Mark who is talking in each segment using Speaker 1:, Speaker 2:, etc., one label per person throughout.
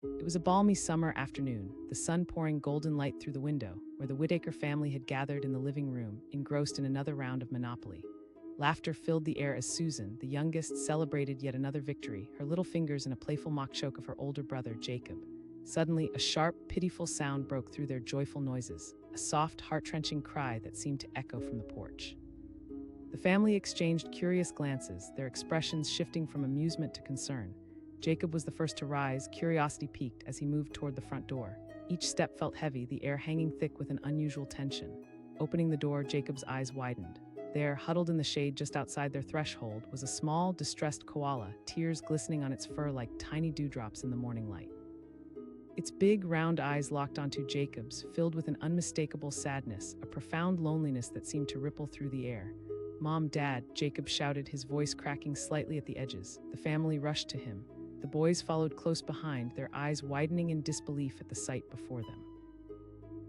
Speaker 1: It was a balmy summer afternoon, the sun pouring golden light through the window, where the Whitaker family had gathered in the living room, engrossed in another round of Monopoly. Laughter filled the air as Susan, the youngest, celebrated yet another victory, her little fingers in a playful mock choke of her older brother, Jacob. Suddenly, a sharp, pitiful sound broke through their joyful noises, a soft, heart-wrenching cry that seemed to echo from the porch. The family exchanged curious glances, their expressions shifting from amusement to concern. Jacob was the first to rise, curiosity piqued as he moved toward the front door. Each step felt heavy, the air hanging thick with an unusual tension. Opening the door, Jacob's eyes widened. There, huddled in the shade just outside their threshold, was a small, distressed koala, tears glistening on its fur like tiny dewdrops in the morning light. Its big, round eyes locked onto Jacob's, filled with an unmistakable sadness, a profound loneliness that seemed to ripple through the air. "Mom, Dad," Jacob shouted, his voice cracking slightly at the edges. The family rushed to him. The boys followed close behind, their eyes widening in disbelief at the sight before them.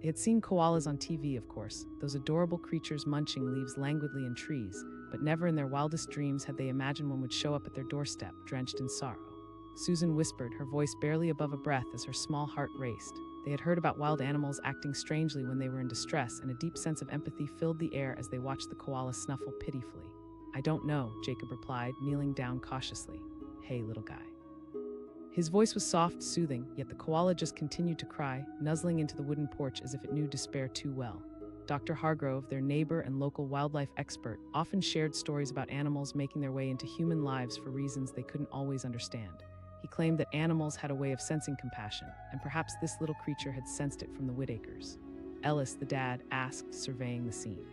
Speaker 1: They had seen koalas on TV, of course, those adorable creatures munching leaves languidly in trees, but never in their wildest dreams had they imagined one would show up at their doorstep, drenched in sorrow. Susan whispered, her voice barely above a breath as her small heart raced. They had heard about wild animals acting strangely when they were in distress, and a deep sense of empathy filled the air as they watched the koala snuffle pitifully. "I don't know," Jacob replied, kneeling down cautiously. "Hey, little guy." His voice was soft, soothing, yet the koala just continued to cry, nuzzling into the wooden porch as if it knew despair too well. Dr. Hargrove, their neighbor and local wildlife expert, often shared stories about animals making their way into human lives for reasons they couldn't always understand. He claimed that animals had a way of sensing compassion, and perhaps this little creature had sensed it from the Whitakers. Ellis, the dad, asked, surveying the scene.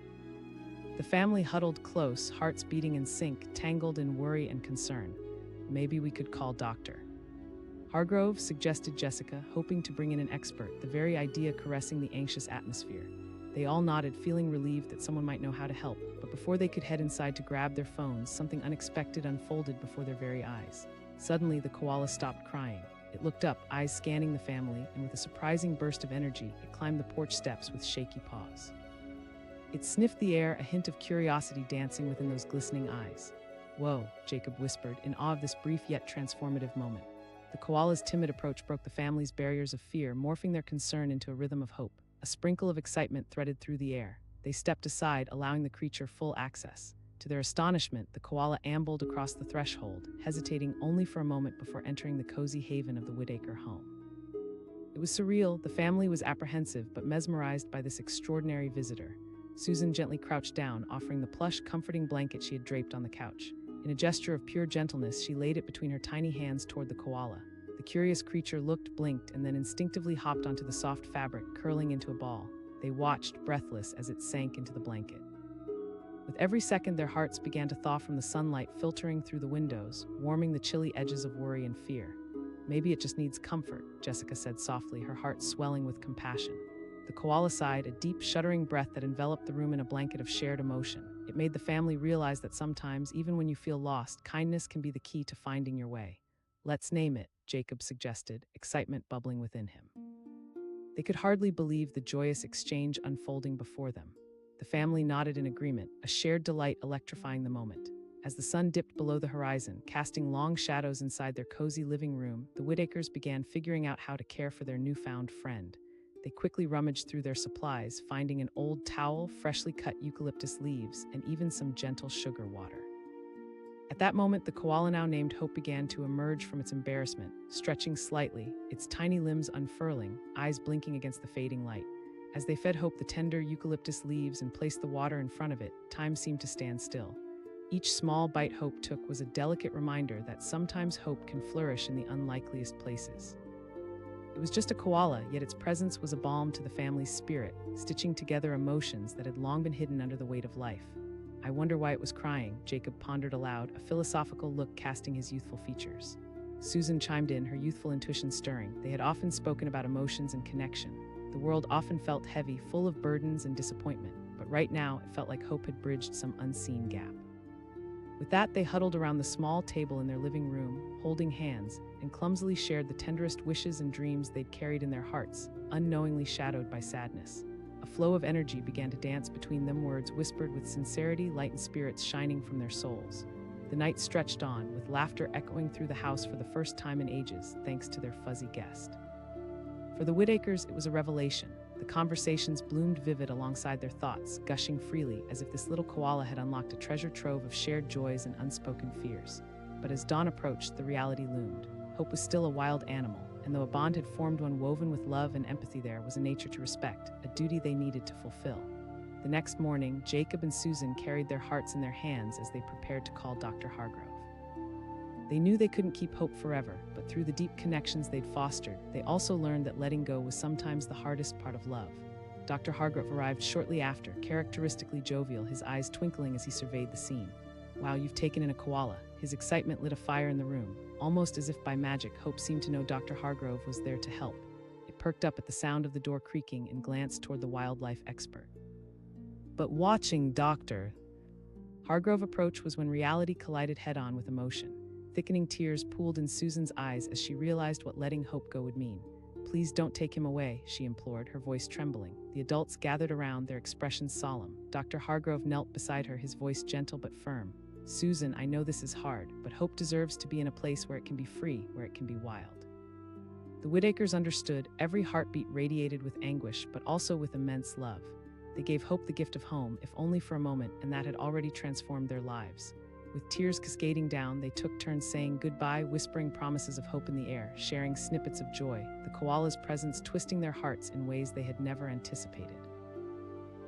Speaker 1: The family huddled close, hearts beating in sync, tangled in worry and concern. "Maybe we could call Doctor Hargrove," suggested Jessica, hoping to bring in an expert, the very idea caressing the anxious atmosphere. They all nodded, feeling relieved that someone might know how to help, but before they could head inside to grab their phones, something unexpected unfolded before their very eyes. Suddenly, the koala stopped crying. It looked up, eyes scanning the family, and with a surprising burst of energy, it climbed the porch steps with shaky paws. It sniffed the air, a hint of curiosity dancing within those glistening eyes. "Whoa," Jacob whispered, in awe of this brief yet transformative moment. The koala's timid approach broke the family's barriers of fear, morphing their concern into a rhythm of hope. A sprinkle of excitement threaded through the air. They stepped aside, allowing the creature full access. To their astonishment, the koala ambled across the threshold, hesitating only for a moment before entering the cozy haven of the Whitaker home. It was surreal. The family was apprehensive but mesmerized by this extraordinary visitor. Susan gently crouched down, offering the plush, comforting blanket she had draped on the couch. In a gesture of pure gentleness, she laid it between her tiny hands toward the koala. The curious creature looked, blinked, and then instinctively hopped onto the soft fabric, curling into a ball. They watched, breathless, as it sank into the blanket. With every second, their hearts began to thaw from the sunlight filtering through the windows, warming the chilly edges of worry and fear. "Maybe it just needs comfort," Jessica said softly, her heart swelling with compassion. The koala sighed, a deep, shuddering breath that enveloped the room in a blanket of shared emotion. It made the family realize that sometimes, even when you feel lost, kindness can be the key to finding your way. "Let's name it," Jacob suggested, excitement bubbling within him. They could hardly believe the joyous exchange unfolding before them. The family nodded in agreement, a shared delight electrifying the moment. As the sun dipped below the horizon, casting long shadows inside their cozy living room, the Whitakers began figuring out how to care for their newfound friend. They quickly rummaged through their supplies, finding an old towel, freshly cut eucalyptus leaves, and even some gentle sugar water. At that moment, the koala now named Hope began to emerge from its embarrassment, stretching slightly, its tiny limbs unfurling, eyes blinking against the fading light. As they fed Hope the tender eucalyptus leaves and placed the water in front of it, time seemed to stand still. Each small bite Hope took was a delicate reminder that sometimes hope can flourish in the unlikeliest places. It was just a koala, yet its presence was a balm to the family's spirit, stitching together emotions that had long been hidden under the weight of life. "I wonder why it was crying," Jacob pondered aloud, a philosophical look casting his youthful features. Susan chimed in, her youthful intuition stirring. They had often spoken about emotions and connection. The world often felt heavy, full of burdens and disappointment, but right now it felt like hope had bridged some unseen gap. With that, they huddled around the small table in their living room, holding hands, and clumsily shared the tenderest wishes and dreams they'd carried in their hearts, unknowingly shadowed by sadness. A flow of energy began to dance between them, words whispered with sincerity, light and spirits shining from their souls. The night stretched on, with laughter echoing through the house for the first time in ages, thanks to their fuzzy guest. For the Whitakers, it was a revelation. The conversations bloomed vivid alongside their thoughts, gushing freely as if this little koala had unlocked a treasure trove of shared joys and unspoken fears. But as dawn approached, the reality loomed. Hope was still a wild animal, and though a bond had formed one woven with love and empathy, there was a nature to respect, a duty they needed to fulfill. The next morning, Jacob and Susan carried their hearts in their hands as they prepared to call Dr. Hargrove. They knew they couldn't keep hope forever, but through the deep connections they'd fostered, they also learned that letting go was sometimes the hardest part of love. Dr. Hargrove arrived shortly after, characteristically jovial, his eyes twinkling as he surveyed the scene. "Wow, you've taken in a koala." His excitement lit a fire in the room. Almost as if by magic, Hope seemed to know Dr. Hargrove was there to help. It perked up at the sound of the door creaking and glanced toward the wildlife expert. But watching Dr. Hargrove approach was when reality collided head-on with emotion. Thickening tears pooled in Susan's eyes as she realized what letting Hope go would mean. "Please don't take him away," she implored, her voice trembling. The adults gathered around, their expressions solemn. Dr. Hargrove knelt beside her, his voice gentle but firm. "Susan, I know this is hard, but Hope deserves to be in a place where it can be free, where it can be wild." The Whitakers understood. Every heartbeat radiated with anguish, but also with immense love. They gave Hope the gift of home, if only for a moment, and that had already transformed their lives. With tears cascading down, they took turns saying goodbye, whispering promises of hope in the air, sharing snippets of joy, the koala's presence twisting their hearts in ways they had never anticipated.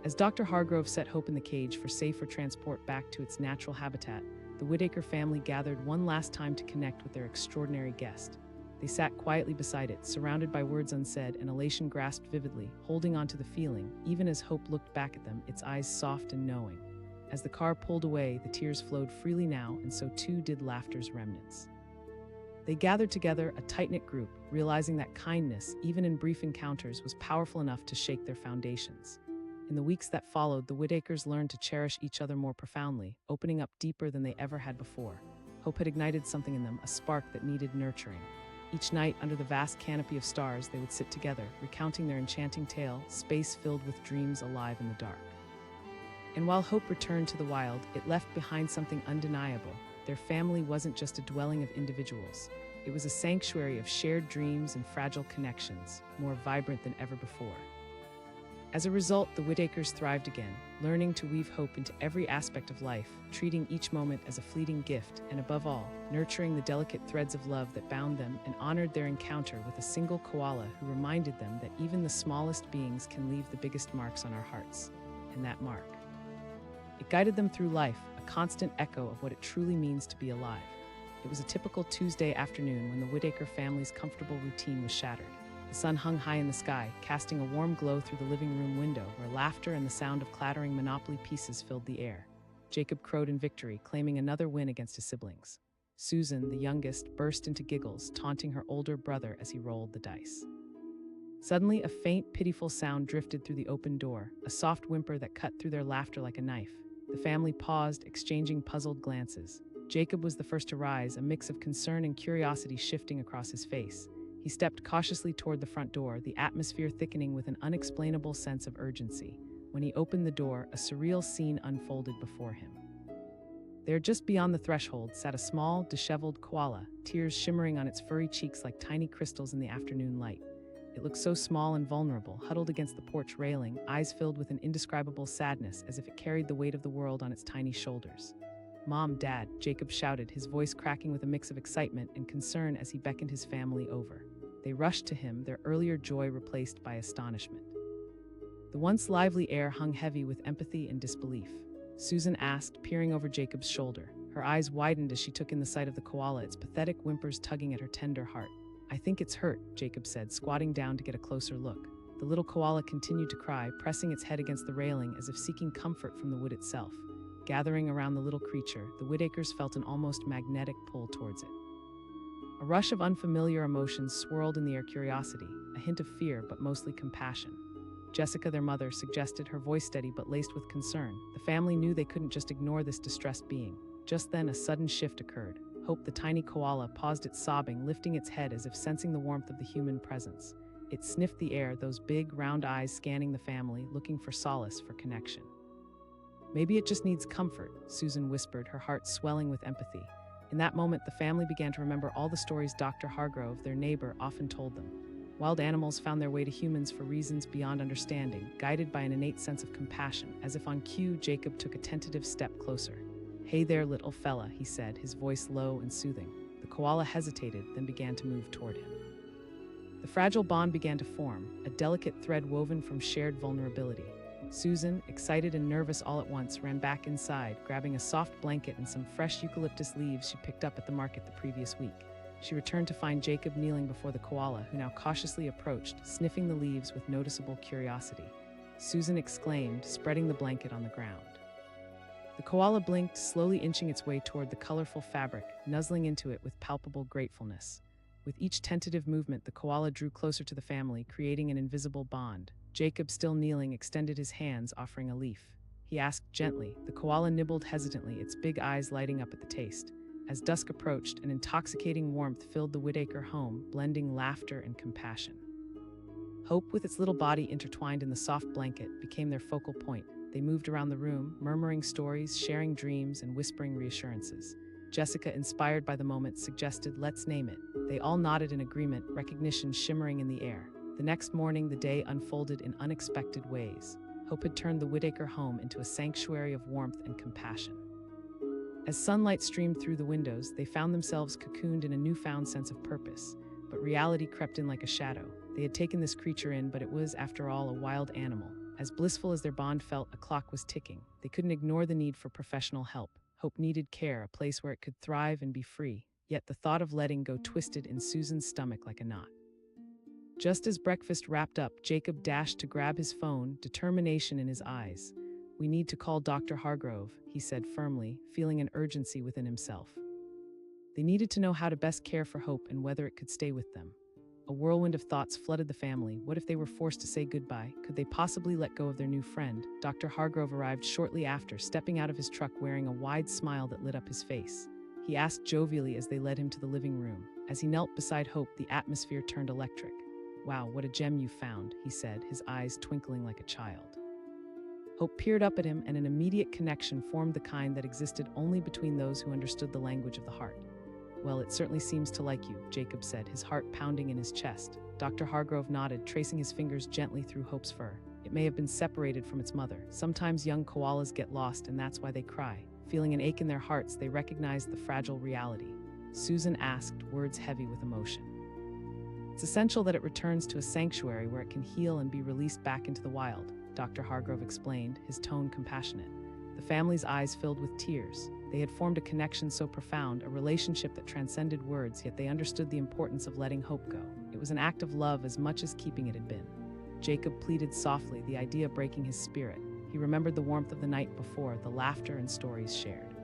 Speaker 1: As Dr. Hargrove set Hope in the cage for safer transport back to its natural habitat, the Whitaker family gathered one last time to connect with their extraordinary guest. They sat quietly beside it, surrounded by words unsaid, and elation grasped vividly, holding on to the feeling, even as Hope looked back at them, its eyes soft and knowing. As the car pulled away, the tears flowed freely now, and so too did laughter's remnants. They gathered together, a tight-knit group, realizing that kindness, even in brief encounters, was powerful enough to shake their foundations. In the weeks that followed, the Whitakers learned to cherish each other more profoundly, opening up deeper than they ever had before. Hope had ignited something in them, a spark that needed nurturing. Each night, under the vast canopy of stars, they would sit together, recounting their enchanting tale, space filled with dreams alive in the dark. And while Hope returned to the wild, it left behind something undeniable. Their family wasn't just a dwelling of individuals. It was a sanctuary of shared dreams and fragile connections, more vibrant than ever before. As a result, the Whitakers thrived again, learning to weave hope into every aspect of life, treating each moment as a fleeting gift, and above all, nurturing the delicate threads of love that bound them and honored their encounter with a single koala who reminded them that even the smallest beings can leave the biggest marks on our hearts. And that mark, it guided them through life, a constant echo of what it truly means to be alive. It was a typical Tuesday afternoon when the Whitaker family's comfortable routine was shattered. The sun hung high in the sky, casting a warm glow through the living room window, where laughter and the sound of clattering Monopoly pieces filled the air. Jacob crowed in victory, claiming another win against his siblings. Susan, the youngest, burst into giggles, taunting her older brother as he rolled the dice. Suddenly, a faint, pitiful sound drifted through the open door, a soft whimper that cut through their laughter like a knife. The family paused, exchanging puzzled glances. Jacob was the first to rise, a mix of concern and curiosity shifting across his face. He stepped cautiously toward the front door, the atmosphere thickening with an unexplainable sense of urgency. When he opened the door, a surreal scene unfolded before him. There, just beyond the threshold, sat a small, disheveled koala, tears shimmering on its furry cheeks like tiny crystals in the afternoon light. It looked so small and vulnerable, huddled against the porch railing, eyes filled with an indescribable sadness, as if it carried the weight of the world on its tiny shoulders. "Mom, Dad," Jacob shouted, his voice cracking with a mix of excitement and concern as he beckoned his family over. They rushed to him, their earlier joy replaced by astonishment. The once lively air hung heavy with empathy and disbelief. Susan asked, peering over Jacob's shoulder. Her eyes widened as she took in the sight of the koala, its pathetic whimpers tugging at her tender heart. "I think it's hurt," Jacob said, squatting down to get a closer look. The little koala continued to cry, pressing its head against the railing as if seeking comfort from the wood itself. Gathering around the little creature, the Whitakers felt an almost magnetic pull towards it. A rush of unfamiliar emotions swirled in the air: curiosity, a hint of fear, but mostly compassion. Jessica, their mother, suggested, her voice steady but laced with concern. The family knew they couldn't just ignore this distressed being. Just then, a sudden shift occurred. Hope, the tiny koala, paused its sobbing, lifting its head as if sensing the warmth of the human presence. It sniffed the air, those big, round eyes scanning the family, looking for solace, for connection. Maybe it just needs comfort, Susan whispered, her heart swelling with empathy. In that moment, the family began to remember all the stories Dr. Hargrove, their neighbor, often told them. Wild animals found their way to humans for reasons beyond understanding, guided by an innate sense of compassion. As if on cue, Jacob took a tentative step closer. "Hey there, little fella," he said, his voice low and soothing. The koala hesitated, then began to move toward him. The fragile bond began to form, a delicate thread woven from shared vulnerability. Susan, excited and nervous all at once, ran back inside, grabbing a soft blanket and some fresh eucalyptus leaves she picked up at the market the previous week. She returned to find Jacob kneeling before the koala, who now cautiously approached, sniffing the leaves with noticeable curiosity. Susan exclaimed, spreading the blanket on the ground. The koala blinked, slowly inching its way toward the colorful fabric, nuzzling into it with palpable gratefulness. With each tentative movement, the koala drew closer to the family, creating an invisible bond. Jacob, still kneeling, extended his hands, offering a leaf. He asked gently. The koala nibbled hesitantly, its big eyes lighting up at the taste. As dusk approached, an intoxicating warmth filled the Whitaker home, blending laughter and compassion. Hope, with its little body intertwined in the soft blanket, became their focal point. They moved around the room, murmuring stories, sharing dreams, and whispering reassurances. Jessica, inspired by the moment, suggested, "Let's name it." They all nodded in agreement, recognition shimmering in the air. The next morning, the day unfolded in unexpected ways. Hope had turned the Whitaker home into a sanctuary of warmth and compassion. As sunlight streamed through the windows, they found themselves cocooned in a newfound sense of purpose. But reality crept in like a shadow. They had taken this creature in, but it was, after all, a wild animal. As blissful as their bond felt, a clock was ticking. They couldn't ignore the need for professional help. Hope needed care, a place where it could thrive and be free. Yet the thought of letting go twisted in Susan's stomach like a knot. Just as breakfast wrapped up, Jacob dashed to grab his phone, determination in his eyes. "We need to call Dr. Hargrove," he said firmly, feeling an urgency within himself. They needed to know how to best care for Hope and whether it could stay with them. A whirlwind of thoughts flooded the family. What if they were forced to say goodbye? Could they possibly let go of their new friend? Dr. Hargrove arrived shortly after, stepping out of his truck wearing a wide smile that lit up his face. He asked jovially as they led him to the living room. As he knelt beside Hope, the atmosphere turned electric. "Wow, what a gem you found," he said, his eyes twinkling like a child. Hope peered up at him, and an immediate connection formed, the kind that existed only between those who understood the language of the heart. "Well, it certainly seems to like you," Jacob said, his heart pounding in his chest. Dr. Hargrove nodded, tracing his fingers gently through Hope's fur. It may have been separated from its mother. Sometimes young koalas get lost, and that's why they cry. Feeling an ache in their hearts, they recognized the fragile reality. Susan asked, words heavy with emotion. "It's essential that it returns to a sanctuary where it can heal and be released back into the wild," Dr. Hargrove explained, his tone compassionate. The family's eyes filled with tears. They had formed a connection so profound, a relationship that transcended words, yet they understood the importance of letting Hope go. It was an act of love as much as keeping it had been. Jacob pleaded softly, the idea breaking his spirit. He remembered the warmth of the night before, the laughter and stories shared.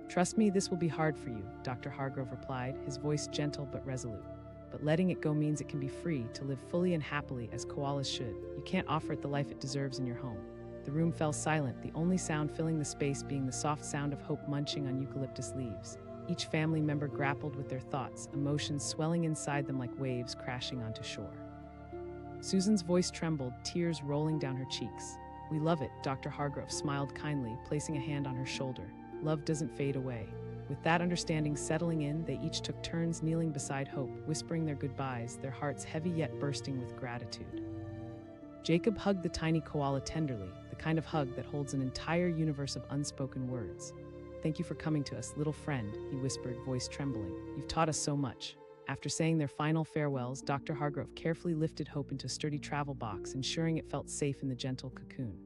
Speaker 1: "Trust me, this will be hard for you," Dr. Hargrove replied, his voice gentle but resolute. "But letting it go means it can be free, to live fully and happily as koalas should. You can't offer it the life it deserves in your home." The room fell silent, the only sound filling the space being the soft sound of Hope munching on eucalyptus leaves. Each family member grappled with their thoughts, emotions swelling inside them like waves crashing onto shore. Susan's voice trembled, tears rolling down her cheeks. "We love it," Dr. Hargrove smiled kindly, placing a hand on her shoulder. "Love doesn't fade away." With that understanding settling in, they each took turns kneeling beside Hope, whispering their goodbyes, their hearts heavy yet bursting with gratitude. Jacob hugged the tiny koala tenderly, the kind of hug that holds an entire universe of unspoken words. "Thank you for coming to us, little friend," he whispered, voice trembling. "You've taught us so much." After saying their final farewells, Dr. Hargrove carefully lifted Hope into a sturdy travel box, ensuring it felt safe in the gentle cocoon.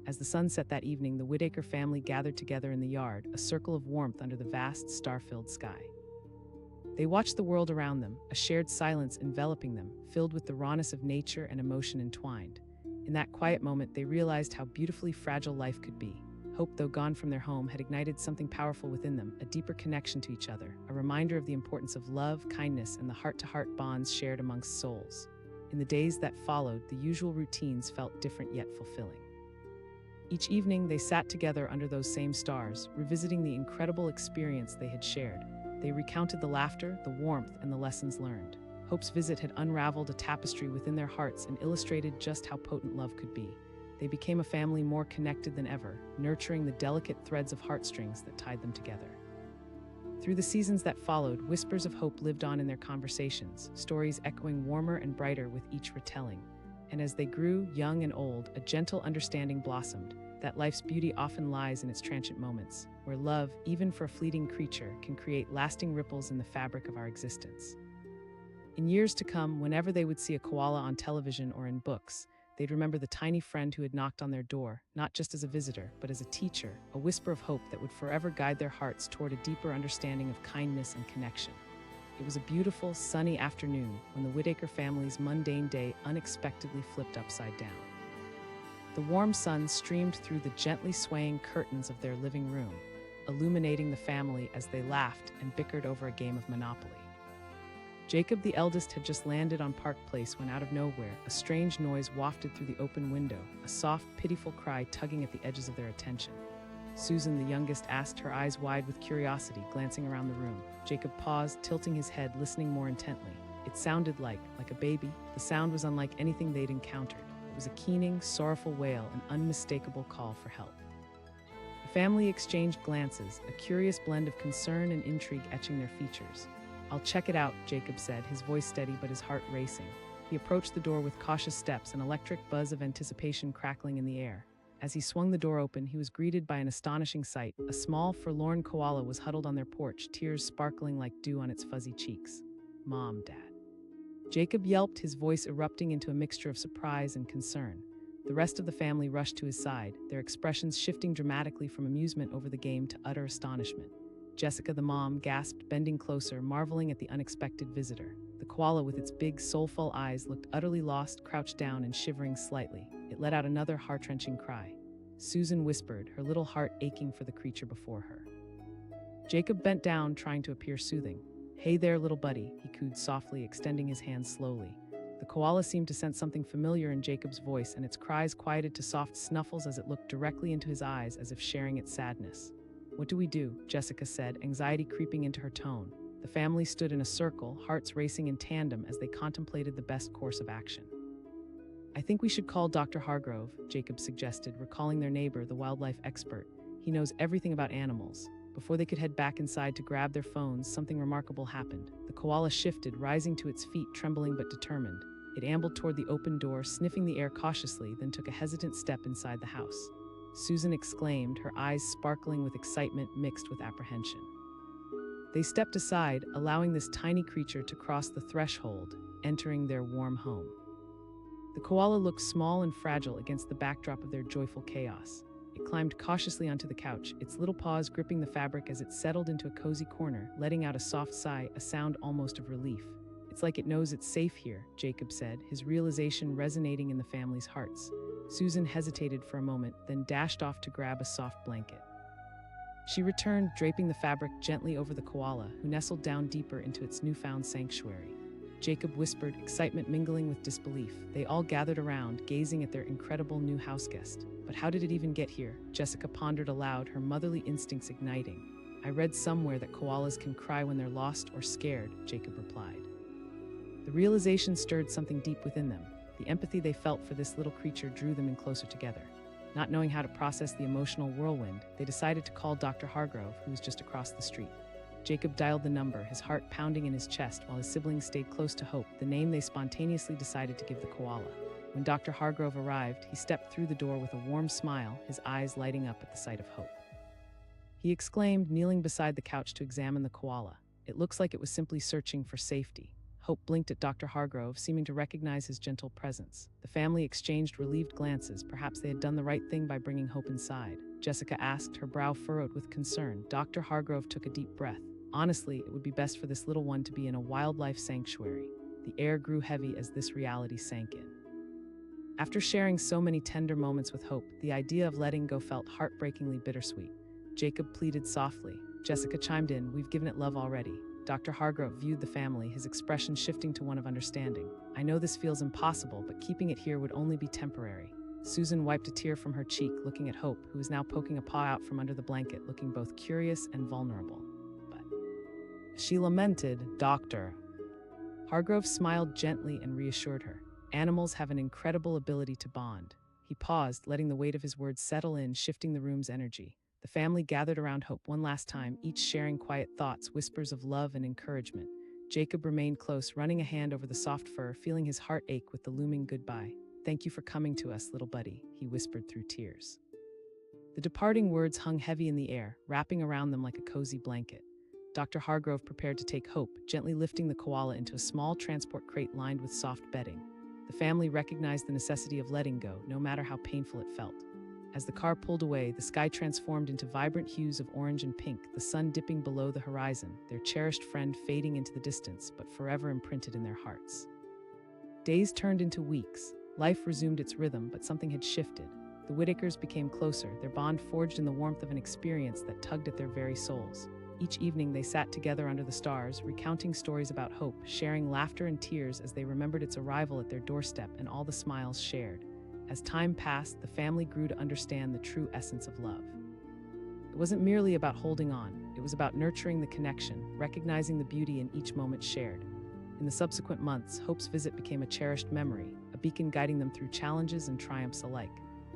Speaker 1: As the sun set that evening, the Whitaker family gathered together in the yard, a circle of warmth under the vast, star-filled sky. They watched the world around them, a shared silence enveloping them, filled with the rawness of nature and emotion entwined. In that quiet moment, they realized how beautifully fragile life could be. Hope, though gone from their home, had ignited something powerful within them, a deeper connection to each other, a reminder of the importance of love, kindness, and the heart-to-heart bonds shared amongst souls. In the days that followed, the usual routines felt different yet fulfilling. Each evening, they sat together under those same stars, revisiting the incredible experience they had shared. They recounted the laughter, the warmth, and the lessons learned. Hope's visit had unraveled a tapestry within their hearts and illustrated just how potent love could be. they became a family more connected than ever, nurturing the delicate threads of heartstrings that tied them together. Through the seasons that followed, whispers of hope lived on in their conversations, stories echoing warmer and brighter with each retelling. And as they grew, young and old, a gentle understanding blossomed, that life's beauty often lies in its transient moments, where love, even for a fleeting creature, can create lasting ripples in the fabric of our existence. In years to come, whenever they would see a koala on television or in books, they'd remember the tiny friend who had knocked on their door, not just as a visitor, but as a teacher, a whisper of hope that would forever guide their hearts toward a deeper understanding of kindness and connection. It was a beautiful, sunny afternoon when the Whitaker family's mundane day unexpectedly flipped upside down. The warm sun streamed through the gently swaying curtains of their living room, illuminating the family as they laughed and bickered over a game of Monopoly. Jacob, the eldest, had just landed on Park Place when out of nowhere, a strange noise wafted through the open window, a soft, pitiful cry tugging at the edges of their attention. Susan, the youngest, asked, her eyes wide with curiosity, glancing around the room. Jacob paused, tilting his head, listening more intently. It sounded like a baby. The sound was unlike anything they'd encountered. It was a keening, sorrowful wail, an unmistakable call for help. The family exchanged glances, a curious blend of concern and intrigue etching their features. "I'll check it out," Jacob said, his voice steady but his heart racing. He approached the door with cautious steps, an electric buzz of anticipation crackling in the air. As he swung the door open, he was greeted by an astonishing sight. A small, forlorn koala was huddled on their porch, tears sparkling like dew on its fuzzy cheeks. "Mom, Dad." Jacob yelped, his voice erupting into a mixture of surprise and concern. The rest of the family rushed to his side, their expressions shifting dramatically from amusement over the game to utter astonishment. Jessica, the mom, gasped, bending closer, marveling at the unexpected visitor. The koala, with its big, soulful eyes, looked utterly lost, crouched down and shivering slightly. It let out another heart-wrenching cry. Susan whispered, her little heart aching for the creature before her. Jacob bent down, trying to appear soothing. "Hey there, little buddy," he cooed softly, extending his hand slowly. The koala seemed to sense something familiar in Jacob's voice, and its cries quieted to soft snuffles as it looked directly into his eyes, as if sharing its sadness. "What do we do?" Jessica said, anxiety creeping into her tone. The family stood in a circle, hearts racing in tandem as they contemplated the best course of action. "I think we should call Dr. Hargrove," Jacob suggested, recalling their neighbor, the wildlife expert. "He knows everything about animals." Before they could head back inside to grab their phones, something remarkable happened. The koala shifted, rising to its feet, trembling but determined. It ambled toward the open door, sniffing the air cautiously, then took a hesitant step inside the house. Susan exclaimed, her eyes sparkling with excitement mixed with apprehension. They stepped aside, allowing this tiny creature to cross the threshold, entering their warm home. The koala looked small and fragile against the backdrop of their joyful chaos. It climbed cautiously onto the couch, its little paws gripping the fabric as it settled into a cozy corner, letting out a soft sigh, a sound almost of relief. "It's like it knows it's safe here," Jacob said, his realization resonating in the family's hearts. Susan hesitated for a moment, then dashed off to grab a soft blanket. She returned, draping the fabric gently over the koala, who nestled down deeper into its newfound sanctuary. Jacob whispered, excitement mingling with disbelief. They all gathered around, gazing at their incredible new houseguest. "But how did it even get here?" Jessica pondered aloud, her motherly instincts igniting. "I read somewhere that koalas can cry when they're lost or scared," Jacob replied. The realization stirred something deep within them. The empathy they felt for this little creature drew them in closer together. Not knowing how to process the emotional whirlwind, they decided to call Dr. Hargrove, who was just across the street. Jacob dialed the number, his heart pounding in his chest while his siblings stayed close to Hope, the name they spontaneously decided to give the koala. When Dr. Hargrove arrived, he stepped through the door with a warm smile, his eyes lighting up at the sight of Hope. He exclaimed, kneeling beside the couch to examine the koala. "It looks like it was simply searching for safety." Hope blinked at Dr. Hargrove, seeming to recognize his gentle presence. The family exchanged relieved glances. Perhaps they had done the right thing by bringing Hope inside. Jessica asked, her brow furrowed with concern. Dr. Hargrove took a deep breath. Honestly, it would be best for this little one to be in a wildlife sanctuary. The air grew heavy as this reality sank in. After sharing so many tender moments with Hope, the idea of letting go felt heartbreakingly bittersweet. Jacob pleaded softly. Jessica chimed in, "We've given it love already." Dr. Hargrove viewed the family, his expression shifting to one of understanding. "I know this feels impossible, but keeping it here would only be temporary." Susan wiped a tear from her cheek, looking at Hope, who was now poking a paw out from under the blanket, looking both curious and vulnerable. But she lamented, "Doctor." Hargrove smiled gently and reassured her. "Animals have an incredible ability to bond." He paused, letting the weight of his words settle in, shifting the room's energy. The family gathered around Hope one last time, each sharing quiet thoughts, whispers of love and encouragement. Jacob remained close, running a hand over the soft fur, feeling his heart ache with the looming goodbye. "Thank you for coming to us, little buddy," he whispered through tears. The departing words hung heavy in the air, wrapping around them like a cozy blanket. Dr. Hargrove prepared to take Hope, gently lifting the koala into a small transport crate lined with soft bedding. The family recognized the necessity of letting go, no matter how painful it felt. As the car pulled away, the sky transformed into vibrant hues of orange and pink, the sun dipping below the horizon, their cherished friend fading into the distance, but forever imprinted in their hearts. Days turned into weeks. Life resumed its rhythm, but something had shifted. The Whitakers became closer, their bond forged in the warmth of an experience that tugged at their very souls. Each evening they sat together under the stars, recounting stories about hope, sharing laughter and tears as they remembered its arrival at their doorstep and all the smiles shared. As time passed, the family grew to understand the true essence of love. It wasn't merely about holding on, it was about nurturing the connection, recognizing the beauty in each moment shared. In the subsequent months, Hope's visit became a cherished memory, a beacon guiding them through challenges and triumphs alike.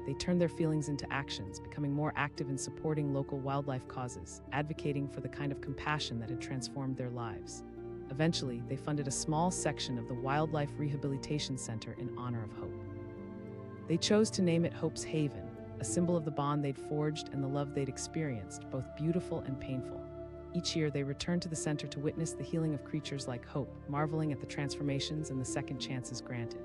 Speaker 1: They turned their feelings into actions, becoming more active in supporting local wildlife causes, advocating for the kind of compassion that had transformed their lives. Eventually, they funded a small section of the Wildlife Rehabilitation Center in honor of Hope. They chose to name it Hope's Haven, a symbol of the bond they'd forged and the love they'd experienced, both beautiful and painful. Each year, they returned to the center to witness the healing of creatures like Hope, marveling at the transformations and the second chances granted.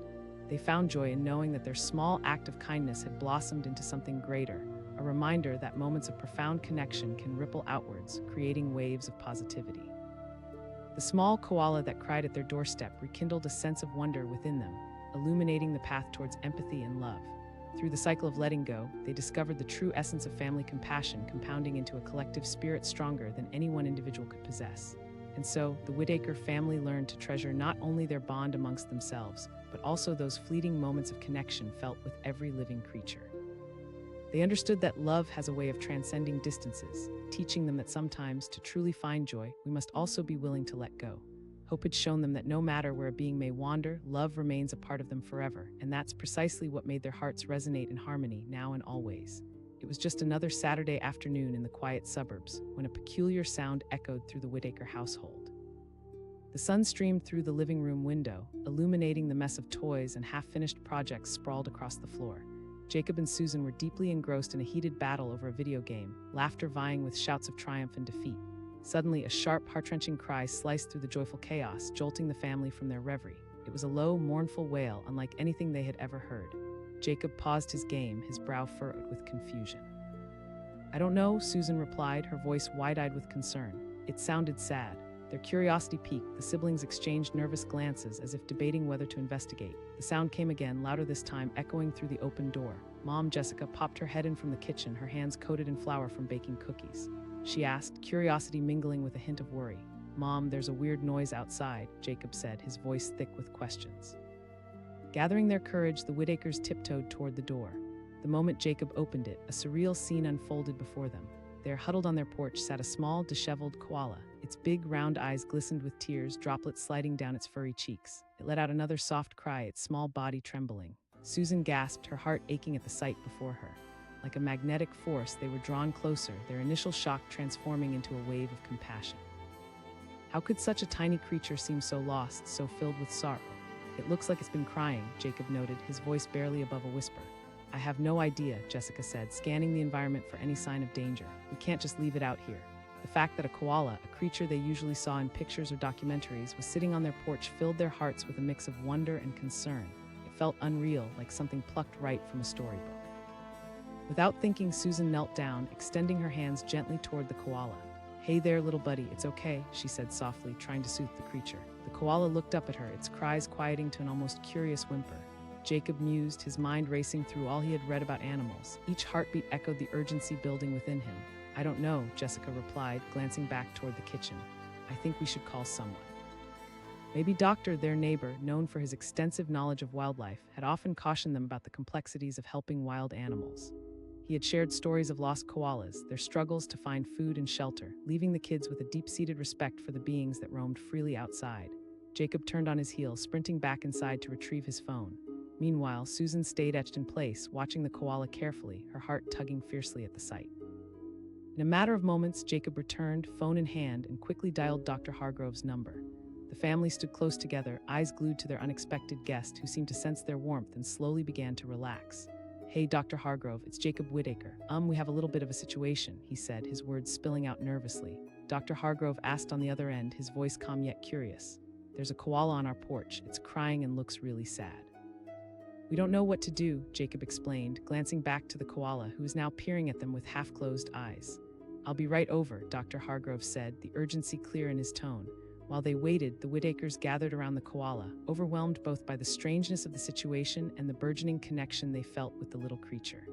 Speaker 1: They found joy in knowing that their small act of kindness had blossomed into something greater, a reminder that moments of profound connection can ripple outwards, creating waves of positivity. The small koala that cried at their doorstep rekindled a sense of wonder within them, illuminating the path towards empathy and love. Through the cycle of letting go, they discovered the true essence of family compassion, compounding into a collective spirit stronger than any one individual could possess. And so, the Whitaker family learned to treasure not only their bond amongst themselves, but also those fleeting moments of connection felt with every living creature. They understood that love has a way of transcending distances, teaching them that sometimes, to truly find joy, we must also be willing to let go. Hope had shown them that no matter where a being may wander, love remains a part of them forever, and that's precisely what made their hearts resonate in harmony now and always. It was just another Saturday afternoon in the quiet suburbs, when a peculiar sound echoed through the Whitaker household. The sun streamed through the living room window, illuminating the mess of toys and half-finished projects sprawled across the floor. Jacob and Susan were deeply engrossed in a heated battle over a video game, laughter vying with shouts of triumph and defeat. Suddenly, a sharp, heart-wrenching cry sliced through the joyful chaos, jolting the family from their reverie. It was a low, mournful wail, unlike anything they had ever heard. Jacob paused his game, his brow furrowed with confusion. "I don't know," Susan replied, her voice wide-eyed with concern. It sounded sad. Their curiosity piqued, the siblings exchanged nervous glances as if debating whether to investigate. The sound came again, louder this time, echoing through the open door. Mom, Jessica, popped her head in from the kitchen, her hands coated in flour from baking cookies. She asked, curiosity mingling with a hint of worry. "Mom, there's a weird noise outside," Jacob said, his voice thick with questions. Gathering their courage, the Whitakers tiptoed toward the door. The moment Jacob opened it, a surreal scene unfolded before them. There, huddled on their porch, sat a small, disheveled koala. Its big, round eyes glistened with tears, droplets sliding down its furry cheeks. It let out another soft cry, its small body trembling. Susan gasped, her heart aching at the sight before her. Like a magnetic force, they were drawn closer, their initial shock transforming into a wave of compassion. How could such a tiny creature seem so lost, so filled with sorrow? "It looks like it's been crying," Jacob noted, his voice barely above a whisper. "I have no idea," Jessica said, scanning the environment for any sign of danger. "We can't just leave it out here." The fact that a koala, a creature they usually saw in pictures or documentaries, was sitting on their porch filled their hearts with a mix of wonder and concern. It felt unreal, like something plucked right from a storybook. Without thinking, Susan knelt down, extending her hands gently toward the koala. "Hey there, little buddy, it's okay," she said softly, trying to soothe the creature. The koala looked up at her, its cries quieting to an almost curious whimper. Jacob mused, his mind racing through all he had read about animals. Each heartbeat echoed the urgency building within him. "I don't know," Jessica replied, glancing back toward the kitchen. "I think we should call someone." Maybe Doctor, their neighbor, known for his extensive knowledge of wildlife, had often cautioned them about the complexities of helping wild animals. He had shared stories of lost koalas, their struggles to find food and shelter, leaving the kids with a deep-seated respect for the beings that roamed freely outside. Jacob turned on his heel, sprinting back inside to retrieve his phone. Meanwhile, Susan stayed etched in place, watching the koala carefully, her heart tugging fiercely at the sight. In a matter of moments, Jacob returned, phone in hand, and quickly dialed Dr. Hargrove's number. The family stood close together, eyes glued to their unexpected guest, who seemed to sense their warmth and slowly began to relax. "Hey, Dr. Hargrove, it's Jacob Whitaker. We have a little bit of a situation," he said, his words spilling out nervously. Dr. Hargrove asked on the other end, his voice calm yet curious. "There's a koala on our porch. It's crying and looks really sad." "We don't know what to do," Jacob explained, glancing back to the koala, who was now peering at them with half-closed eyes. "I'll be right over," Dr. Hargrove said, the urgency clear in his tone. While they waited, the Whitakers gathered around the koala, overwhelmed both by the strangeness of the situation and the burgeoning connection they felt with the little creature.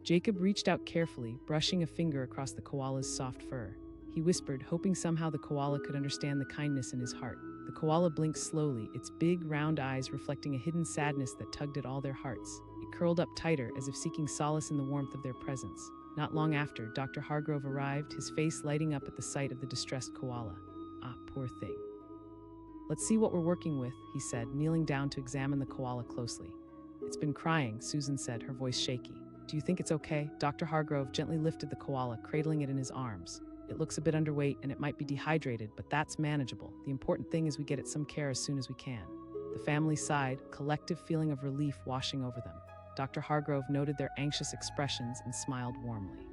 Speaker 1: Jacob reached out carefully, brushing a finger across the koala's soft fur. He whispered, hoping somehow the koala could understand the kindness in his heart. The koala blinked slowly, its big, round eyes reflecting a hidden sadness that tugged at all their hearts. It curled up tighter, as if seeking solace in the warmth of their presence. Not long after, Dr. Hargrove arrived, his face lighting up at the sight of the distressed koala. "Ah, poor thing. Let's see what we're working with," he said, kneeling down to examine the koala closely. "It's been crying," Susan said, her voice shaky. "Do you think it's okay?" Dr. Hargrove gently lifted the koala, cradling it in his arms. "It looks a bit underweight and it might be dehydrated, but that's manageable. The important thing is we get it some care as soon as we can." The family sighed, a collective feeling of relief washing over them. Dr. Hargrove noted their anxious expressions and smiled warmly.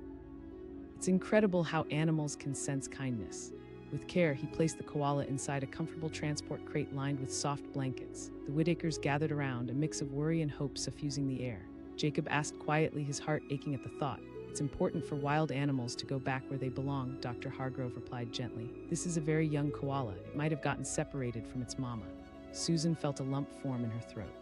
Speaker 1: It's incredible how animals can sense kindness. With care, he placed the koala inside a comfortable transport crate lined with soft blankets. The Whitakers gathered around, a mix of worry and hope suffusing the air. Jacob asked quietly, his heart aching at the thought. "It's important for wild animals to go back where they belong," Dr. Hargrove replied gently. "This is a very young koala. It might have gotten separated from its mama." Susan felt a lump form in her throat.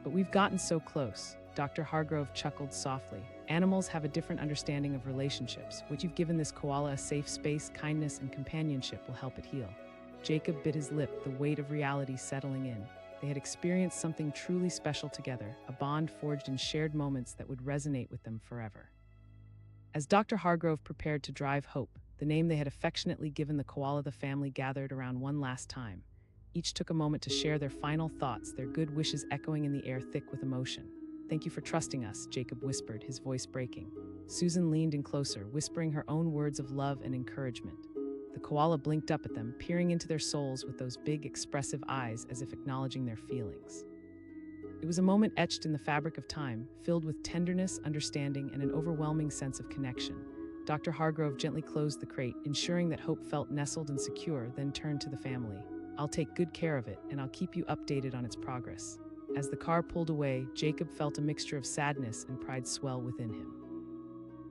Speaker 1: "But we've gotten so close," Dr. Hargrove chuckled softly. "Animals have a different understanding of relationships. What you've given this koala, a safe space, kindness, and companionship, will help it heal." Jacob bit his lip, the weight of reality settling in. They had experienced something truly special together, a bond forged in shared moments that would resonate with them forever. As Dr. Hargrove prepared to drive Hope, the name they had affectionately given the koala, the family gathered around one last time. Each took a moment to share their final thoughts, their good wishes echoing in the air thick with emotion. "Thank you for trusting us," Jacob whispered, his voice breaking. Susan leaned in closer, whispering her own words of love and encouragement. The koala blinked up at them, peering into their souls with those big, expressive eyes as if acknowledging their feelings. It was a moment etched in the fabric of time, filled with tenderness, understanding, and an overwhelming sense of connection. Dr. Hargrove gently closed the crate, ensuring that Hope felt nestled and secure, then turned to the family. "I'll take good care of it, and I'll keep you updated on its progress." As the car pulled away, Jacob felt a mixture of sadness and pride swell within him.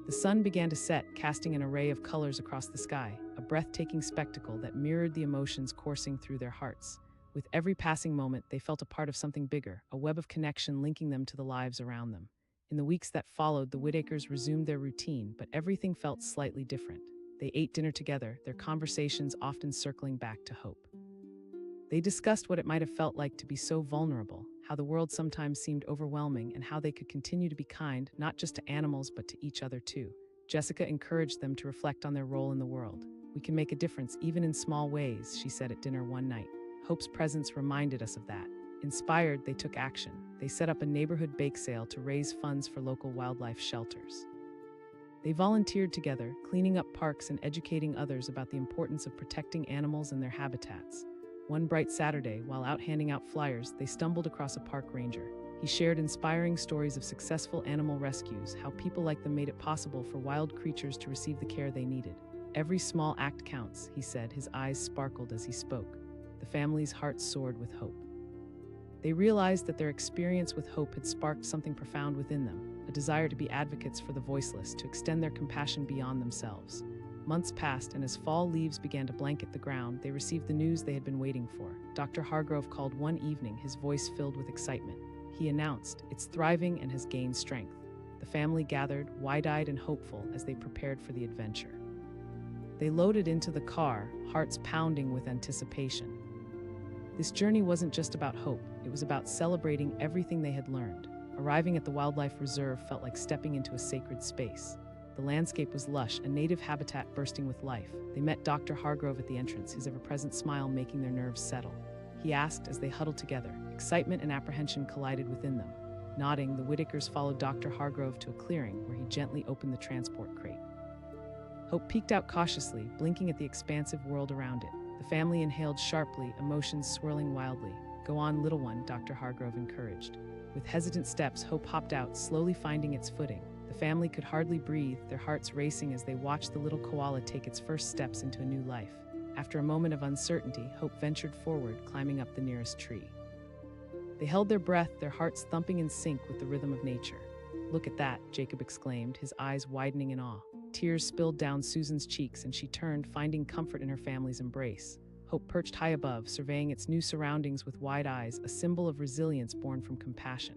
Speaker 1: The sun began to set, casting an array of colors across the sky, a breathtaking spectacle that mirrored the emotions coursing through their hearts. With every passing moment, they felt a part of something bigger, a web of connection linking them to the lives around them. In the weeks that followed, the Whitakers resumed their routine, but everything felt slightly different. They ate dinner together, their conversations often circling back to hope. They discussed what it might have felt like to be so vulnerable, how the world sometimes seemed overwhelming, and how they could continue to be kind, not just to animals, but to each other too. Jessica encouraged them to reflect on their role in the world. "We can make a difference, even in small ways," she said at dinner one night. Hope's presence reminded us of that. Inspired, they took action. They set up a neighborhood bake sale to raise funds for local wildlife shelters. They volunteered together, cleaning up parks and educating others about the importance of protecting animals and their habitats. One bright Saturday, while out handing out flyers, they stumbled across a park ranger. He shared inspiring stories of successful animal rescues, how people like them made it possible for wild creatures to receive the care they needed. "Every small act counts," he said, his eyes sparkled as he spoke. The family's hearts soared with hope. They realized that their experience with Hope had sparked something profound within them, a desire to be advocates for the voiceless, to extend their compassion beyond themselves. Months passed, and as fall leaves began to blanket the ground, they received the news they had been waiting for. Dr. Hargrove called one evening, his voice filled with excitement. He announced, "It's thriving and has gained strength." The family gathered, wide-eyed and hopeful, as they prepared for the adventure. They loaded into the car, hearts pounding with anticipation. This journey wasn't just about hope, it was about celebrating everything they had learned. Arriving at the wildlife reserve felt like stepping into a sacred space. The landscape was lush, a native habitat bursting with life. They met Dr. Hargrove at the entrance, his ever-present smile making their nerves settle. He asked, as they huddled together, Excitement and apprehension collided within them. Nodding, the Whitakers followed Dr. Hargrove to a clearing where he gently opened the transport crate. Hope peeked out cautiously, blinking at the expansive world around it. The family inhaled sharply, emotions swirling wildly. "Go on, little one," Dr. Hargrove encouraged. With hesitant steps, Hope hopped out, slowly finding its footing. The family could hardly breathe, their hearts racing as they watched the little koala take its first steps into a new life. After a moment of uncertainty, Hope ventured forward, climbing up the nearest tree. They held their breath, their hearts thumping in sync with the rhythm of nature. "Look at that," Jacob exclaimed, his eyes widening in awe. Tears spilled down Susan's cheeks and she turned, finding comfort in her family's embrace. Hope perched high above, surveying its new surroundings with wide eyes, a symbol of resilience born from compassion.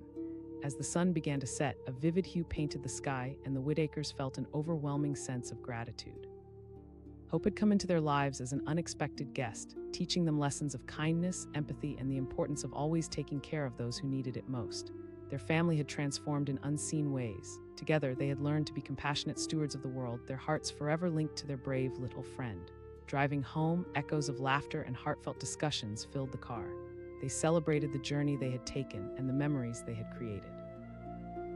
Speaker 1: As the sun began to set, a vivid hue painted the sky, and the Whitakers felt an overwhelming sense of gratitude. Hope had come into their lives as an unexpected guest, teaching them lessons of kindness, empathy, and the importance of always taking care of those who needed it most. Their family had transformed in unseen ways. Together, they had learned to be compassionate stewards of the world, their hearts forever linked to their brave little friend. Driving home, echoes of laughter and heartfelt discussions filled the car. They celebrated the journey they had taken and the memories they had created.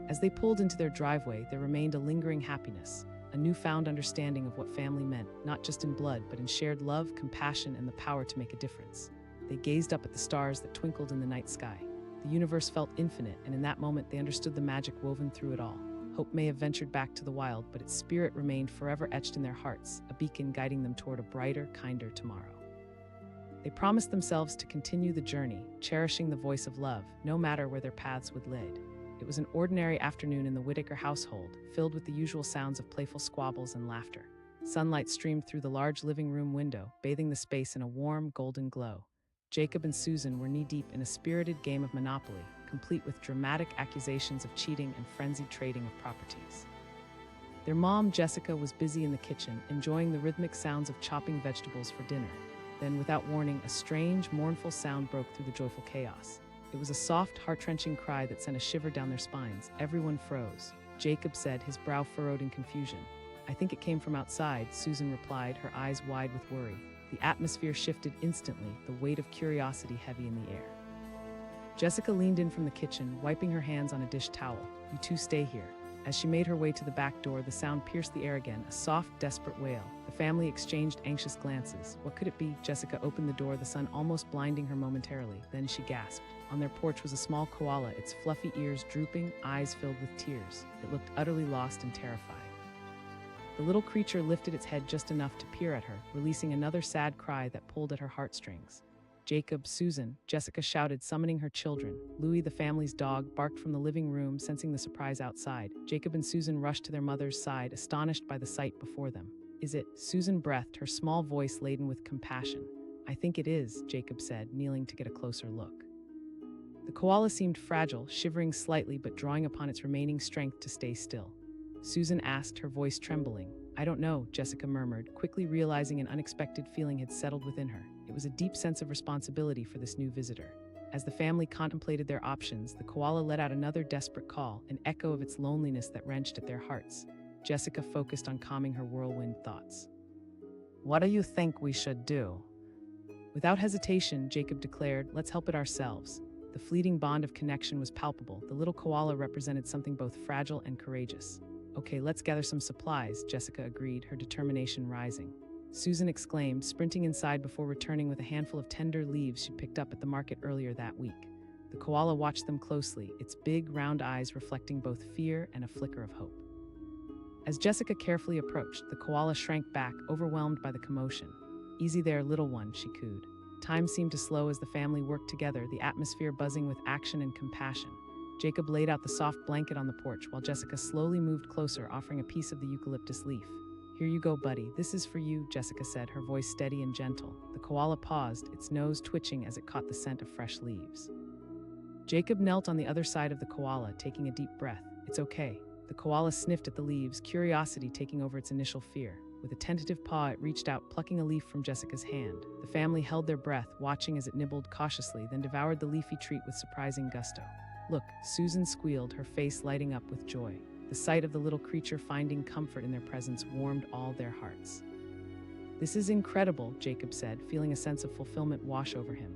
Speaker 1: As they pulled into their driveway, there remained a lingering happiness, a newfound understanding of what family meant, not just in blood, but in shared love, compassion, and the power to make a difference. They gazed up at the stars that twinkled in the night sky. The universe felt infinite, and in that moment they understood the magic woven through it all. Hope may have ventured back to the wild, but its spirit remained forever etched in their hearts, a beacon guiding them toward a brighter, kinder tomorrow. They promised themselves to continue the journey, cherishing the voice of love, no matter where their paths would lead. It was an ordinary afternoon in the Whitaker household, filled with the usual sounds of playful squabbles and laughter. Sunlight streamed through the large living room window, bathing the space in a warm, golden glow. Jacob and Susan were knee-deep in a spirited game of Monopoly, complete with dramatic accusations of cheating and frenzied trading of properties. Their mom, Jessica, was busy in the kitchen, enjoying the rhythmic sounds of chopping vegetables for dinner. Then, without warning, a strange, mournful sound broke through the joyful chaos. It was a soft, heart-wrenching cry that sent a shiver down their spines. Everyone froze. Jacob said, his brow furrowed in confusion. "I think it came from outside," Susan replied, her eyes wide with worry. The atmosphere shifted instantly, the weight of curiosity heavy in the air. Jessica leaned in from the kitchen, wiping her hands on a dish towel. "You two stay here." As she made her way to the back door, the sound pierced the air again, a soft, desperate wail. The family exchanged anxious glances. What could it be? Jessica opened the door, the sun almost blinding her momentarily. Then she gasped. On their porch was a small koala, its fluffy ears drooping, eyes filled with tears. It looked utterly lost and terrified. The little creature lifted its head just enough to peer at her, releasing another sad cry that pulled at her heartstrings. "Jacob, Susan," Jessica shouted, summoning her children. Louie, the family's dog, barked from the living room, sensing the surprise outside. Jacob and Susan rushed to their mother's side, astonished by the sight before them. "Is it?" Susan breathed, her small voice laden with compassion. "I think it is," Jacob said, kneeling to get a closer look. The koala seemed fragile, shivering slightly but drawing upon its remaining strength to stay still. Susan asked, her voice trembling. "I don't know," Jessica murmured, quickly realizing an unexpected feeling had settled within her. It was a deep sense of responsibility for this new visitor. As the family contemplated their options, the koala let out another desperate call, an echo of its loneliness that wrenched at their hearts. Jessica focused on calming her whirlwind thoughts. "What do you think we should do?" Without hesitation, Jacob declared, "Let's help it ourselves." The fleeting bond of connection was palpable. The little koala represented something both fragile and courageous. "Okay, let's gather some supplies," Jessica agreed, her determination rising. Susan exclaimed, sprinting inside before returning with a handful of tender leaves she'd picked up at the market earlier that week. The koala watched them closely, its big, round eyes reflecting both fear and a flicker of hope. As Jessica carefully approached, the koala shrank back, overwhelmed by the commotion. "Easy there, little one," she cooed. Time seemed to slow as the family worked together, the atmosphere buzzing with action and compassion. Jacob laid out the soft blanket on the porch while Jessica slowly moved closer, offering a piece of the eucalyptus leaf. "Here you go, buddy. This is for you," Jessica said, her voice steady and gentle. The koala paused, its nose twitching as it caught the scent of fresh leaves. Jacob knelt on the other side of the koala, taking a deep breath. "It's okay." The koala sniffed at the leaves, curiosity taking over its initial fear. With a tentative paw, it reached out, plucking a leaf from Jessica's hand. The family held their breath, watching as it nibbled cautiously, then devoured the leafy treat with surprising gusto. "Look," Susan squealed, her face lighting up with joy. The sight of the little creature finding comfort in their presence warmed all their hearts. "This is incredible," Jacob said, feeling a sense of fulfillment wash over him.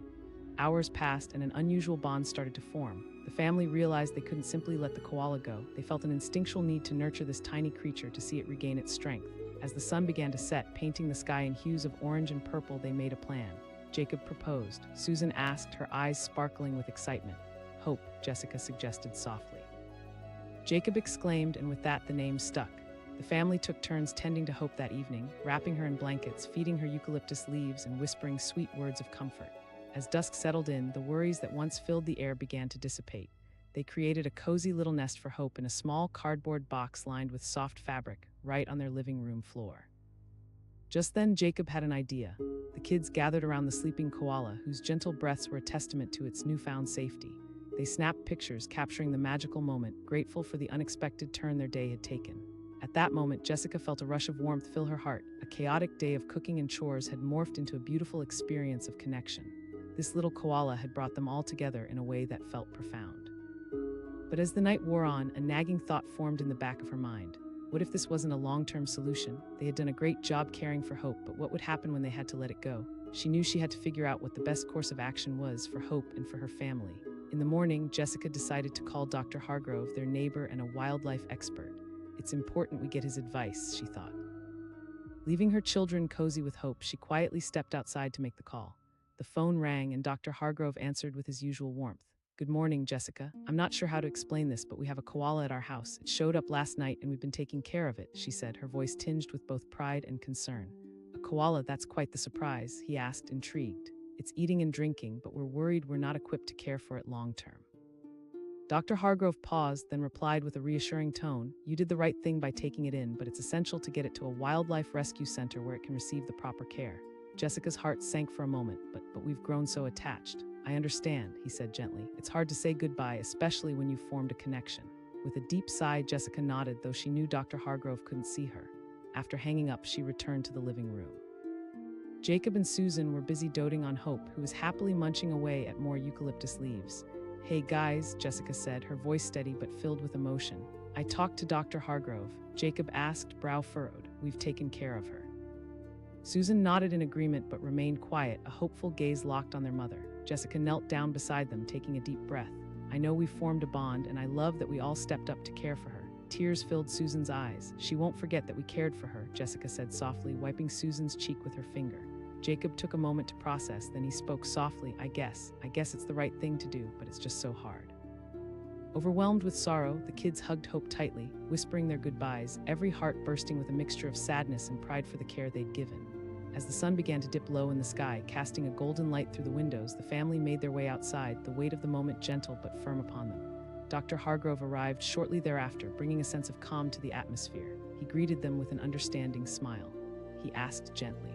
Speaker 1: Hours passed and an unusual bond started to form. The family realized they couldn't simply let the koala go. They felt an instinctual need to nurture this tiny creature to see it regain its strength. As the sun began to set, painting the sky in hues of orange and purple, they made a plan. Jacob proposed. Susan asked, her eyes sparkling with excitement. Hope, Jessica suggested softly. Jacob exclaimed, and with that the name stuck. The family took turns tending to Hope that evening, wrapping her in blankets, feeding her eucalyptus leaves, and whispering sweet words of comfort. As dusk settled in, the worries that once filled the air began to dissipate. They created a cozy little nest for Hope in a small cardboard box lined with soft fabric, right on their living room floor. Just then, Jacob had an idea. The kids gathered around the sleeping koala, whose gentle breaths were a testament to its newfound safety. They snapped pictures, capturing the magical moment, grateful for the unexpected turn their day had taken. At that moment, Jessica felt a rush of warmth fill her heart. A chaotic day of cooking and chores had morphed into a beautiful experience of connection. This little koala had brought them all together in a way that felt profound. But as the night wore on, a nagging thought formed in the back of her mind. What if this wasn't a long-term solution? They had done a great job caring for Hope, but what would happen when they had to let it go? She knew she had to figure out what the best course of action was for Hope and for her family. In the morning, Jessica decided to call Dr. Hargrove, their neighbor and a wildlife expert. It's important we get his advice, she thought. Leaving her children cozy with Hope, she quietly stepped outside to make the call. The phone rang and Dr. Hargrove answered with his usual warmth. Good morning, Jessica. I'm not sure how to explain this, but we have a koala at our house. It showed up last night and we've been taking care of it, she said, her voice tinged with both pride and concern. A koala, that's quite the surprise, he asked, intrigued. It's eating and drinking, but we're worried we're not equipped to care for it long term. Dr. Hargrove paused, then replied with a reassuring tone, You did the right thing by taking it in, but it's essential to get it to a wildlife rescue center where it can receive the proper care. Jessica's heart sank for a moment, but we've grown so attached. I understand, he said gently. It's hard to say goodbye, especially when you've formed a connection. With a deep sigh, Jessica nodded, though she knew Dr. Hargrove couldn't see her. After hanging up, she returned to the living room. Jacob and Susan were busy doting on Hope, who was happily munching away at more eucalyptus leaves. Hey guys, Jessica said, her voice steady but filled with emotion. I talked to Dr. Hargrove. Jacob asked, brow furrowed. We've taken care of her. Susan nodded in agreement but remained quiet, a hopeful gaze locked on their mother. Jessica knelt down beside them, taking a deep breath. I know we've formed a bond, and I love that we all stepped up to care for her. Tears filled Susan's eyes. She won't forget that we cared for her, Jessica said softly, wiping Susan's cheek with her finger. Jacob took a moment to process, then he spoke softly, I guess it's the right thing to do, but it's just so hard. Overwhelmed with sorrow, the kids hugged Hope tightly, whispering their goodbyes, every heart bursting with a mixture of sadness and pride for the care they'd given. As the sun began to dip low in the sky, casting a golden light through the windows, the family made their way outside, the weight of the moment gentle but firm upon them. Dr. Hargrove arrived shortly thereafter, bringing a sense of calm to the atmosphere. He greeted them with an understanding smile. He asked gently.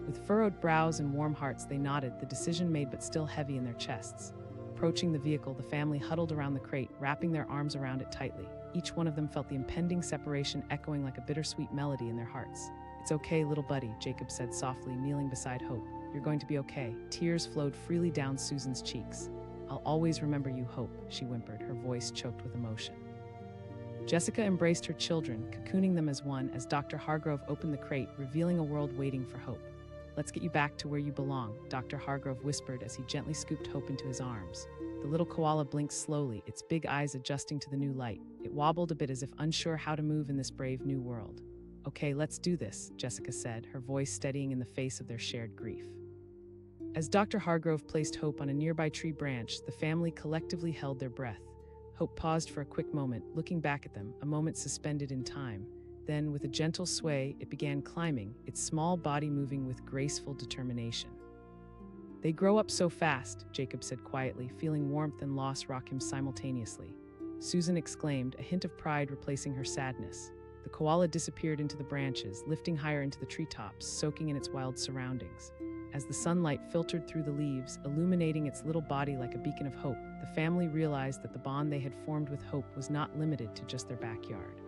Speaker 1: With furrowed brows and warm hearts, they nodded, the decision made but still heavy in their chests. Approaching the vehicle, the family huddled around the crate, wrapping their arms around it tightly. Each one of them felt the impending separation echoing like a bittersweet melody in their hearts. It's okay, little buddy, Jacob said softly, kneeling beside Hope. You're going to be okay. Tears flowed freely down Susan's cheeks. I'll always remember you, Hope, she whimpered, her voice choked with emotion. Jessica embraced her children, cocooning them as one, as Dr. Hargrove opened the crate, revealing a world waiting for Hope. Let's get you back to where you belong, Dr. Hargrove whispered as he gently scooped Hope into his arms. The little koala blinked slowly, its big eyes adjusting to the new light. It wobbled a bit as if unsure how to move in this brave new world. Okay, let's do this, Jessica said, her voice steadying in the face of their shared grief. As Dr. Hargrove placed Hope on a nearby tree branch, the family collectively held their breath. Hope paused for a quick moment, looking back at them, a moment suspended in time. Then, with a gentle sway, it began climbing, its small body moving with graceful determination. They grow up so fast, Jacob said quietly, feeling warmth and loss rock him simultaneously. Susan exclaimed, a hint of pride replacing her sadness. The koala disappeared into the branches, lifting higher into the treetops, soaking in its wild surroundings. As the sunlight filtered through the leaves, illuminating its little body like a beacon of hope, the family realized that the bond they had formed with Hope was not limited to just their backyard.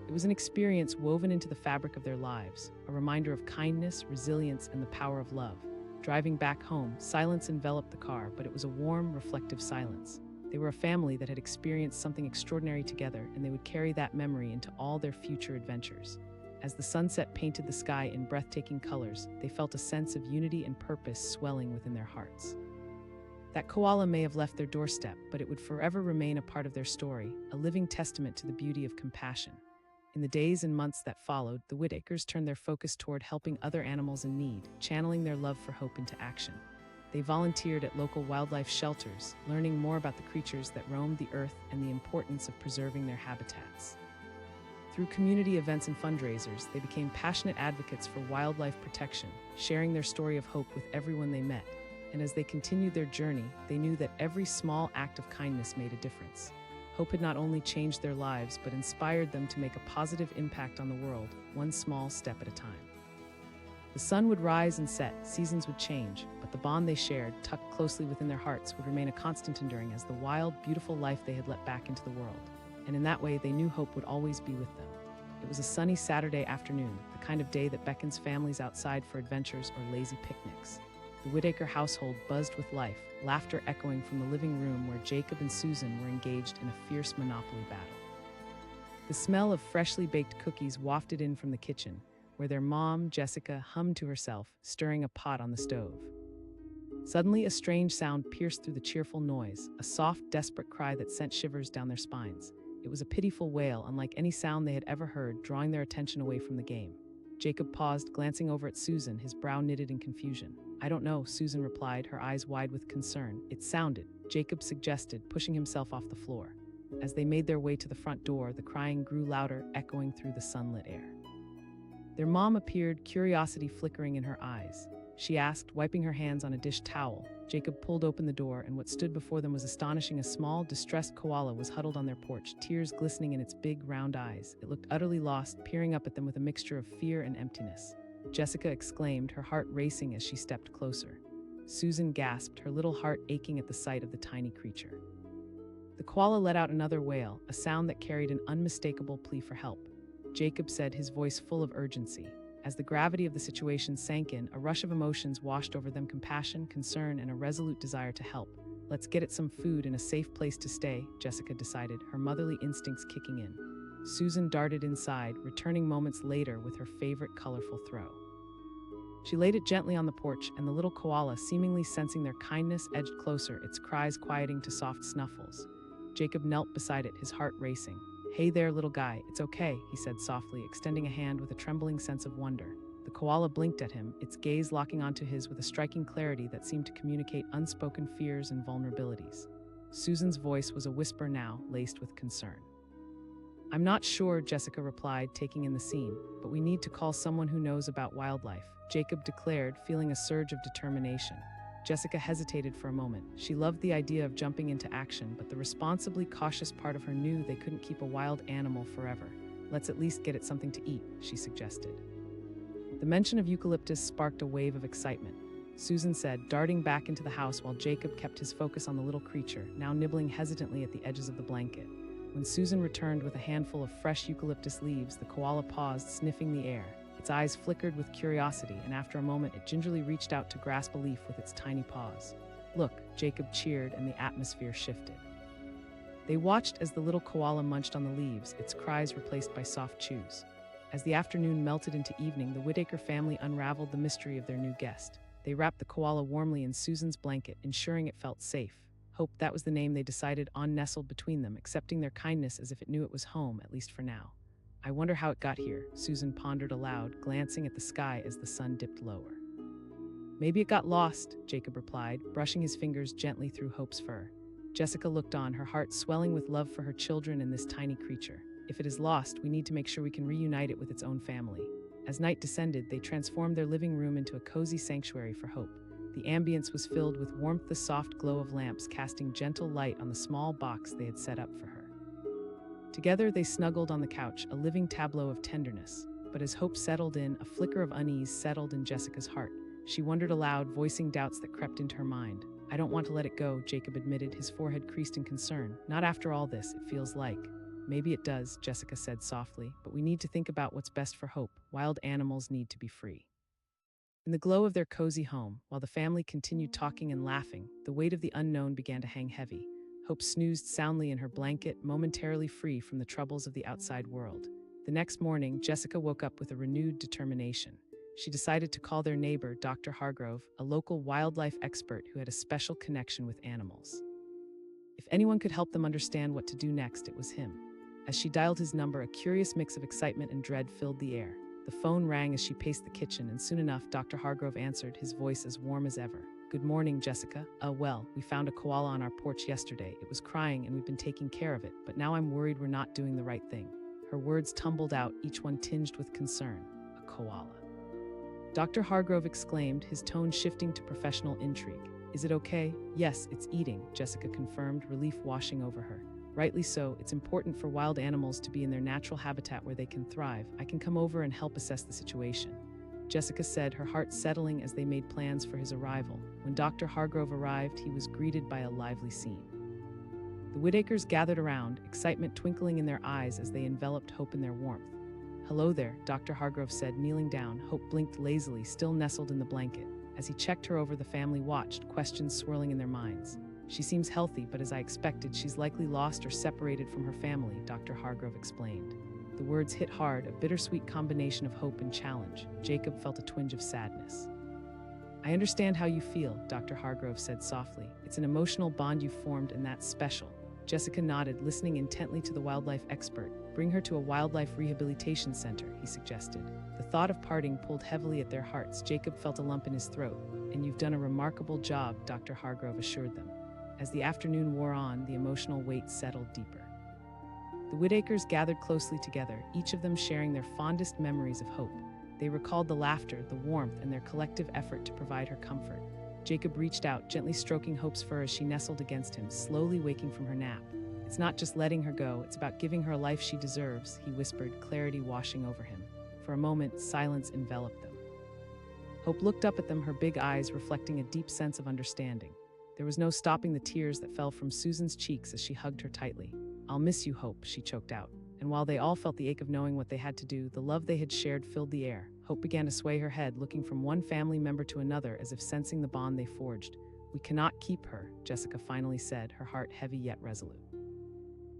Speaker 1: It was an experience woven into the fabric of their lives, a reminder of kindness, resilience, and the power of love. Driving back home, silence enveloped the car, but it was a warm, reflective silence. They were a family that had experienced something extraordinary together, and they would carry that memory into all their future adventures. As the sunset painted the sky in breathtaking colors, they felt a sense of unity and purpose swelling within their hearts. That koala may have left their doorstep, but it would forever remain a part of their story, a living testament to the beauty of compassion. In the days and months that followed, the Whitakers turned their focus toward helping other animals in need, channeling their love for hope into action. They volunteered at local wildlife shelters, learning more about the creatures that roamed the earth and the importance of preserving their habitats. Through community events and fundraisers, they became passionate advocates for wildlife protection, sharing their story of hope with everyone they met. And as they continued their journey, they knew that every small act of kindness made a difference. Hope had not only changed their lives, but inspired them to make a positive impact on the world, one small step at a time. The sun would rise and set, seasons would change, but the bond they shared, tucked closely within their hearts, would remain a constant enduring as the wild, beautiful life they had let back into the world. And in that way, they knew hope would always be with them. It was a sunny Saturday afternoon, the kind of day that beckons families outside for adventures or lazy picnics. The Whitaker household buzzed with life, laughter echoing from the living room where Jacob and Susan were engaged in a fierce Monopoly battle. The smell of freshly baked cookies wafted in from the kitchen, where their mom, Jessica, hummed to herself, stirring a pot on the stove. Suddenly, a strange sound pierced through the cheerful noise, a soft, desperate cry that sent shivers down their spines. It was a pitiful wail, unlike any sound they had ever heard, drawing their attention away from the game. Jacob paused, glancing over at Susan, his brow knitted in confusion. "I don't know," Susan replied, her eyes wide with concern. "It sounded," Jacob suggested, pushing himself off the floor. As they made their way to the front door, the crying grew louder, echoing through the sunlit air. Their mom appeared, curiosity flickering in her eyes. She asked, wiping her hands on a dish towel. Jacob pulled open the door, and what stood before them was astonishing. A small, distressed koala was huddled on their porch, tears glistening in its big, round eyes. It looked utterly lost, peering up at them with a mixture of fear and emptiness. Jessica exclaimed, her heart racing as she stepped closer. Susan gasped, her little heart aching at the sight of the tiny creature. The koala let out another wail, a sound that carried an unmistakable plea for help. Jacob said, his voice full of urgency. As the gravity of the situation sank in, a rush of emotions washed over them: compassion, concern, and a resolute desire to help. "Let's get it some food and a safe place to stay," Jessica decided, her motherly instincts kicking in. Susan darted inside, returning moments later with her favorite colorful throw. She laid it gently on the porch, and the little koala, seemingly sensing their kindness, edged closer, its cries quieting to soft snuffles. Jacob knelt beside it, his heart racing. "Hey there, little guy, it's okay," he said softly, extending a hand with a trembling sense of wonder. The koala blinked at him, its gaze locking onto his with a striking clarity that seemed to communicate unspoken fears and vulnerabilities. Susan's voice was a whisper now, laced with concern. "I'm not sure," Jessica replied, taking in the scene, "but we need to call someone who knows about wildlife," Jacob declared, feeling a surge of determination. Jessica hesitated for a moment. She loved the idea of jumping into action, but the responsibly cautious part of her knew they couldn't keep a wild animal forever. "Let's at least get it something to eat," she suggested. The mention of eucalyptus sparked a wave of excitement. Susan said, darting back into the house while Jacob kept his focus on the little creature, now nibbling hesitantly at the edges of the blanket. When Susan returned with a handful of fresh eucalyptus leaves, the koala paused, sniffing the air. Its eyes flickered with curiosity, and after a moment it gingerly reached out to grasp a leaf with its tiny paws. "Look," Jacob cheered, and the atmosphere shifted. They watched as the little koala munched on the leaves, its cries replaced by soft chews. As the afternoon melted into evening, the Whitaker family unraveled the mystery of their new guest. They wrapped the koala warmly in Susan's blanket, ensuring it felt safe. Hope, that was the name they decided on, nestled between them, accepting their kindness as if it knew it was home, at least for now. "I wonder how it got here," Susan pondered aloud, glancing at the sky as the sun dipped lower. "Maybe it got lost," Jacob replied, brushing his fingers gently through Hope's fur. Jessica looked on, her heart swelling with love for her children and this tiny creature. "If it is lost, we need to make sure we can reunite it with its own family." As night descended, they transformed their living room into a cozy sanctuary for Hope. The ambience was filled with warmth, the soft glow of lamps casting gentle light on the small box they had set up for her. Together they snuggled on the couch, a living tableau of tenderness. But as Hope settled in, a flicker of unease settled in Jessica's heart. She wondered aloud, voicing doubts that crept into her mind. "I don't want to let it go," Jacob admitted, his forehead creased in concern. "Not after all this, it feels like." "Maybe it does," Jessica said softly, "but we need to think about what's best for Hope. Wild animals need to be free." In the glow of their cozy home, while the family continued talking and laughing, the weight of the unknown began to hang heavy. Hope snoozed soundly in her blanket, momentarily free from the troubles of the outside world. The next morning, Jessica woke up with a renewed determination. She decided to call their neighbor, Dr. Hargrove, a local wildlife expert who had a special connection with animals. If anyone could help them understand what to do next, it was him. As she dialed his number, a curious mix of excitement and dread filled the air. The phone rang as she paced the kitchen, and soon enough, Dr. Hargrove answered, his voice as warm as ever. "Good morning, Jessica. Well, we found a koala on our porch yesterday. It was crying and we've been taking care of it, but now I'm worried we're not doing the right thing." Her words tumbled out, each one tinged with concern. A koala. Dr. Hargrove exclaimed, his tone shifting to professional intrigue. "Is it okay?" "Yes, it's eating," Jessica confirmed, relief washing over her. "Rightly so. It's important for wild animals to be in their natural habitat where they can thrive. I can come over and help assess the situation," Jessica said, her heart settling as they made plans for his arrival. When Dr. Hargrove arrived, he was greeted by a lively scene. The Whitakers gathered around, excitement twinkling in their eyes as they enveloped Hope in their warmth. "Hello there," Dr. Hargrove said, kneeling down. Hope blinked lazily, still nestled in the blanket. As he checked her over, the family watched, questions swirling in their minds. "She seems healthy, but as I expected, she's likely lost or separated from her family," Dr. Hargrove explained. The words hit hard, a bittersweet combination of hope and challenge. Jacob felt a twinge of sadness. "I understand how you feel," Dr. Hargrove said softly. "It's an emotional bond you've formed, and that's special." Jessica nodded, listening intently to the wildlife expert. "Bring her to a wildlife rehabilitation center," he suggested. The thought of parting pulled heavily at their hearts. Jacob felt a lump in his throat. "And you've done a remarkable job," Dr. Hargrove assured them. As the afternoon wore on, the emotional weight settled deeper. The Whitakers gathered closely together, each of them sharing their fondest memories of Hope. They recalled the laughter, the warmth, and their collective effort to provide her comfort. Jacob reached out, gently stroking Hope's fur as she nestled against him, slowly waking from her nap. "It's not just letting her go, it's about giving her a life she deserves," he whispered, clarity washing over him. For a moment, silence enveloped them. Hope looked up at them, her big eyes reflecting a deep sense of understanding. There was no stopping the tears that fell from Susan's cheeks as she hugged her tightly. "I'll miss you, Hope," she choked out. And while they all felt the ache of knowing what they had to do, the love they had shared filled the air. Hope began to sway her head, looking from one family member to another as if sensing the bond they forged. "We cannot keep her," Jessica finally said, her heart heavy yet resolute.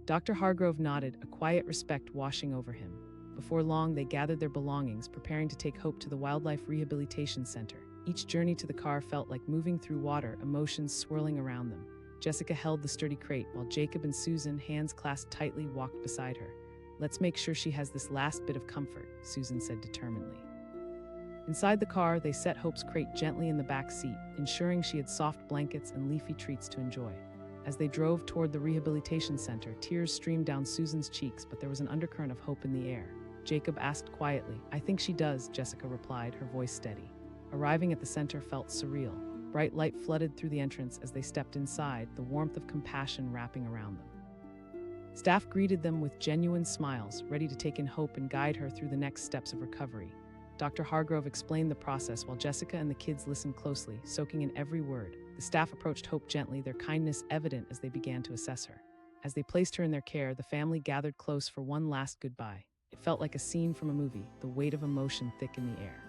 Speaker 1: Dr. Hargrove nodded, a quiet respect washing over him. Before long, they gathered their belongings, preparing to take Hope to the Wildlife Rehabilitation Center. Each journey to the car felt like moving through water, emotions swirling around them. Jessica held the sturdy crate, while Jacob and Susan, hands clasped tightly, walked beside her. "Let's make sure she has this last bit of comfort," Susan said determinedly. Inside the car, they set Hope's crate gently in the back seat, ensuring she had soft blankets and leafy treats to enjoy. As they drove toward the rehabilitation center, tears streamed down Susan's cheeks, but there was an undercurrent of hope in the air. Jacob asked quietly. "I think she does," Jessica replied, her voice steady. Arriving at the center felt surreal. Bright light flooded through the entrance as they stepped inside, the warmth of compassion wrapping around them. Staff greeted them with genuine smiles, ready to take in Hope and guide her through the next steps of recovery. Dr. Hargrove explained the process while Jessica and the kids listened closely, soaking in every word. The staff approached Hope gently, their kindness evident as they began to assess her. As they placed her in their care, the family gathered close for one last goodbye. It felt like a scene from a movie, the weight of emotion thick in the air.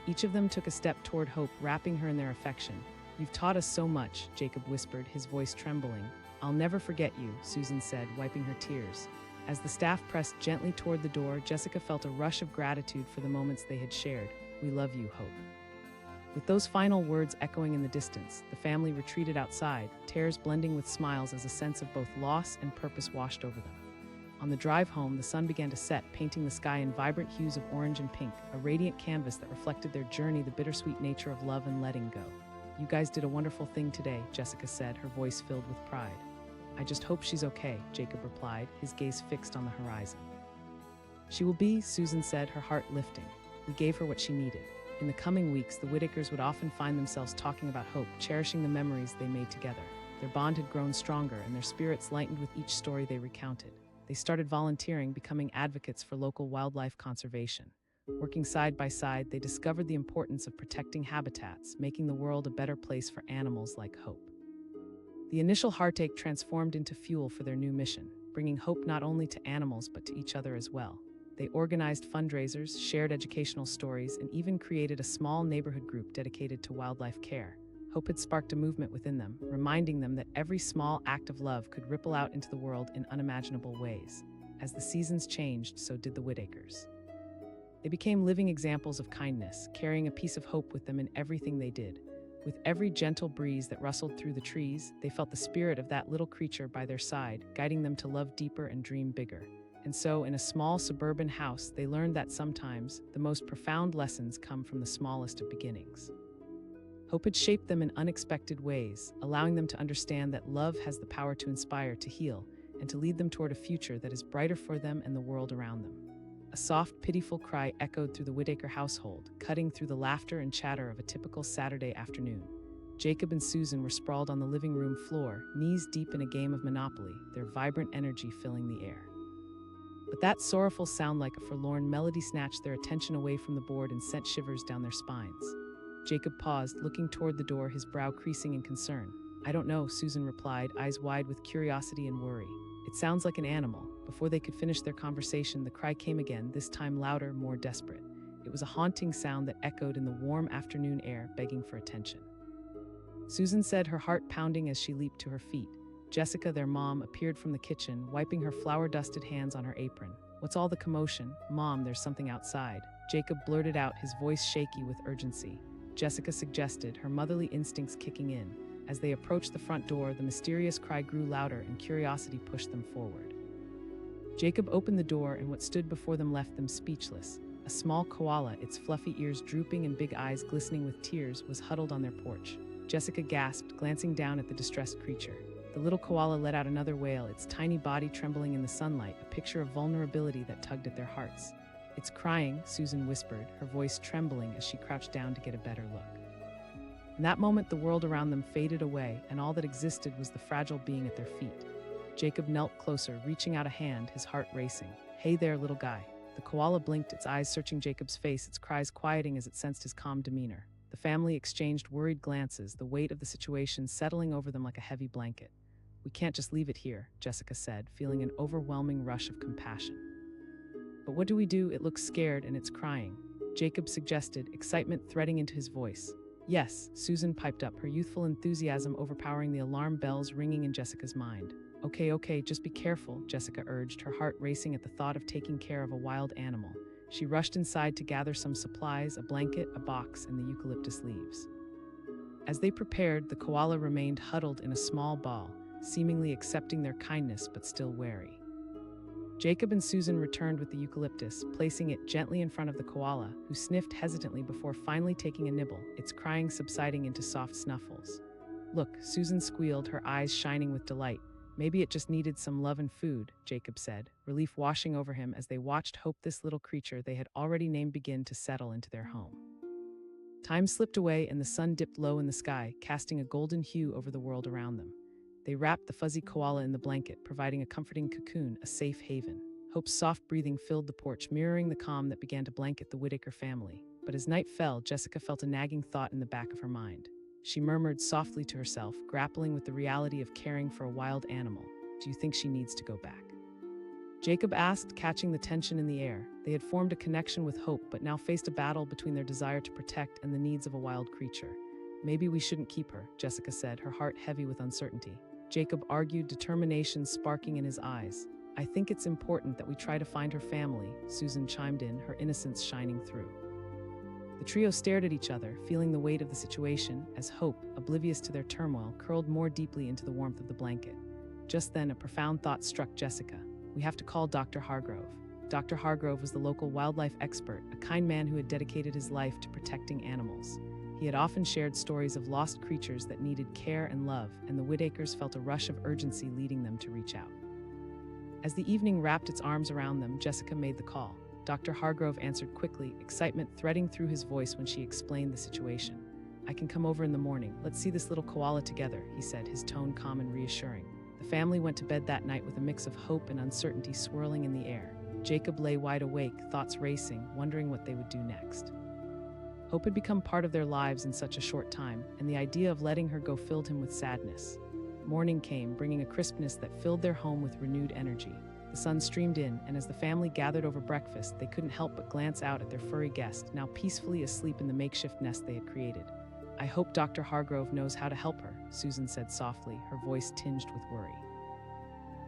Speaker 1: Each of them took a step toward Hope, wrapping her in their affection. "You've taught us so much," Jacob whispered, his voice trembling. "I'll never forget you," Susan said, wiping her tears. As the staff pressed gently toward the door, Jessica felt a rush of gratitude for the moments they had shared. "We love you, Hope." With those final words echoing in the distance, the family retreated outside, tears blending with smiles as a sense of both loss and purpose washed over them. On the drive home, the sun began to set, painting the sky in vibrant hues of orange and pink, a radiant canvas that reflected their journey, the bittersweet nature of love and letting go. "You guys did a wonderful thing today," Jessica said, her voice filled with pride. "I just hope she's okay," Jacob replied, his gaze fixed on the horizon. "She will be," Susan said, her heart lifting. "We gave her what she needed." In the coming weeks, the Whitakers would often find themselves talking about Hope, cherishing the memories they made together. Their bond had grown stronger, and their spirits lightened with each story they recounted. They started volunteering, becoming advocates for local wildlife conservation. Working side by side, they discovered the importance of protecting habitats, making the world a better place for animals like Hope. The initial heartache transformed into fuel for their new mission, bringing hope not only to animals but to each other as well. They organized fundraisers, shared educational stories, and even created a small neighborhood group dedicated to wildlife care. Hope had sparked a movement within them, reminding them that every small act of love could ripple out into the world in unimaginable ways. As the seasons changed, so did the Whitakers. They became living examples of kindness, carrying a piece of hope with them in everything they did. With every gentle breeze that rustled through the trees, they felt the spirit of that little creature by their side, guiding them to love deeper and dream bigger. And so, in a small suburban house, they learned that sometimes the most profound lessons come from the smallest of beginnings. Hope had shaped them in unexpected ways, allowing them to understand that love has the power to inspire, to heal, and to lead them toward a future that is brighter for them and the world around them. A soft, pitiful cry echoed through the Whitaker household, cutting through the laughter and chatter of a typical Saturday afternoon. Jacob and Susan were sprawled on the living room floor, knees deep in a game of Monopoly, their vibrant energy filling the air. But that sorrowful sound like a forlorn melody snatched their attention away from the board and sent shivers down their spines. Jacob paused, looking toward the door, his brow creasing in concern. "I don't know," Susan replied, eyes wide with curiosity and worry. "It sounds like an animal." Before they could finish their conversation, the cry came again, this time louder, more desperate. It was a haunting sound that echoed in the warm afternoon air, begging for attention. Susan said, her heart pounding as she leaped to her feet. Jessica, their mom, appeared from the kitchen, wiping her flour-dusted hands on her apron. "What's all the commotion?" "Mom, there's something outside." Jacob blurted out, his voice shaky with urgency. Jessica suggested, her motherly instincts kicking in. As they approached the front door, the mysterious cry grew louder and curiosity pushed them forward. Jacob opened the door and what stood before them left them speechless. A small koala, its fluffy ears drooping and big eyes glistening with tears, was huddled on their porch. Jessica gasped, glancing down at the distressed creature. The little koala let out another wail, its tiny body trembling in the sunlight, a picture of vulnerability that tugged at their hearts. "It's crying," Susan whispered, her voice trembling as she crouched down to get a better look. In that moment, the world around them faded away, and all that existed was the fragile being at their feet. Jacob knelt closer, reaching out a hand, his heart racing. "Hey there, little guy." The koala blinked, its eyes searching Jacob's face, its cries quieting as it sensed his calm demeanor. The family exchanged worried glances, the weight of the situation settling over them like a heavy blanket. "We can't just leave it here," Jessica said, feeling an overwhelming rush of compassion. "But what do we do? It looks scared and it's crying," Jacob suggested, excitement threading into his voice. "Yes," Susan piped up, her youthful enthusiasm overpowering the alarm bells ringing in Jessica's mind. Okay, just be careful," Jessica urged, her heart racing at the thought of taking care of a wild animal. She rushed inside to gather some supplies, a blanket, a box, and the eucalyptus leaves. As they prepared, the koala remained huddled in a small ball, seemingly accepting their kindness but still wary. Jacob and Susan returned with the eucalyptus, placing it gently in front of the koala, who sniffed hesitantly before finally taking a nibble, its crying subsiding into soft snuffles. "Look," Susan squealed, her eyes shining with delight. "Maybe it just needed some love and food," Jacob said, relief washing over him as they watched hope this little creature they had already named begin to settle into their home. Time slipped away and the sun dipped low in the sky, casting a golden hue over the world around them. They wrapped the fuzzy koala in the blanket, providing a comforting cocoon, a safe haven. Hope's soft breathing filled the porch, mirroring the calm that began to blanket the Whitaker family. But as night fell, Jessica felt a nagging thought in the back of her mind. She murmured softly to herself, grappling with the reality of caring for a wild animal. "Do you think she needs to go back?" Jacob asked, catching the tension in the air. They had formed a connection with Hope, but now faced a battle between their desire to protect and the needs of a wild creature. "Maybe we shouldn't keep her," Jessica said, her heart heavy with uncertainty. Jacob argued, determination sparking in his eyes. "I think it's important that we try to find her family," Susan chimed in, her innocence shining through. The trio stared at each other, feeling the weight of the situation, as Hope, oblivious to their turmoil, curled more deeply into the warmth of the blanket. Just then, a profound thought struck Jessica. "We have to call Dr. Hargrove." Dr. Hargrove was the local wildlife expert, a kind man who had dedicated his life to protecting animals. He had often shared stories of lost creatures that needed care and love, and the Whitakers felt a rush of urgency leading them to reach out. As the evening wrapped its arms around them, Jessica made the call. Dr. Hargrove answered quickly, excitement threading through his voice when she explained the situation. "I can come over in the morning. Let's see this little koala together," he said, his tone calm and reassuring. The family went to bed that night with a mix of hope and uncertainty swirling in the air. Jacob lay wide awake, thoughts racing, wondering what they would do next. Hope had become part of their lives in such a short time, and the idea of letting her go filled him with sadness. Morning came, bringing a crispness that filled their home with renewed energy. The sun streamed in, and as the family gathered over breakfast, they couldn't help but glance out at their furry guest, now peacefully asleep in the makeshift nest they had created. "I hope Dr. Hargrove knows how to help her," Susan said softly, her voice tinged with worry.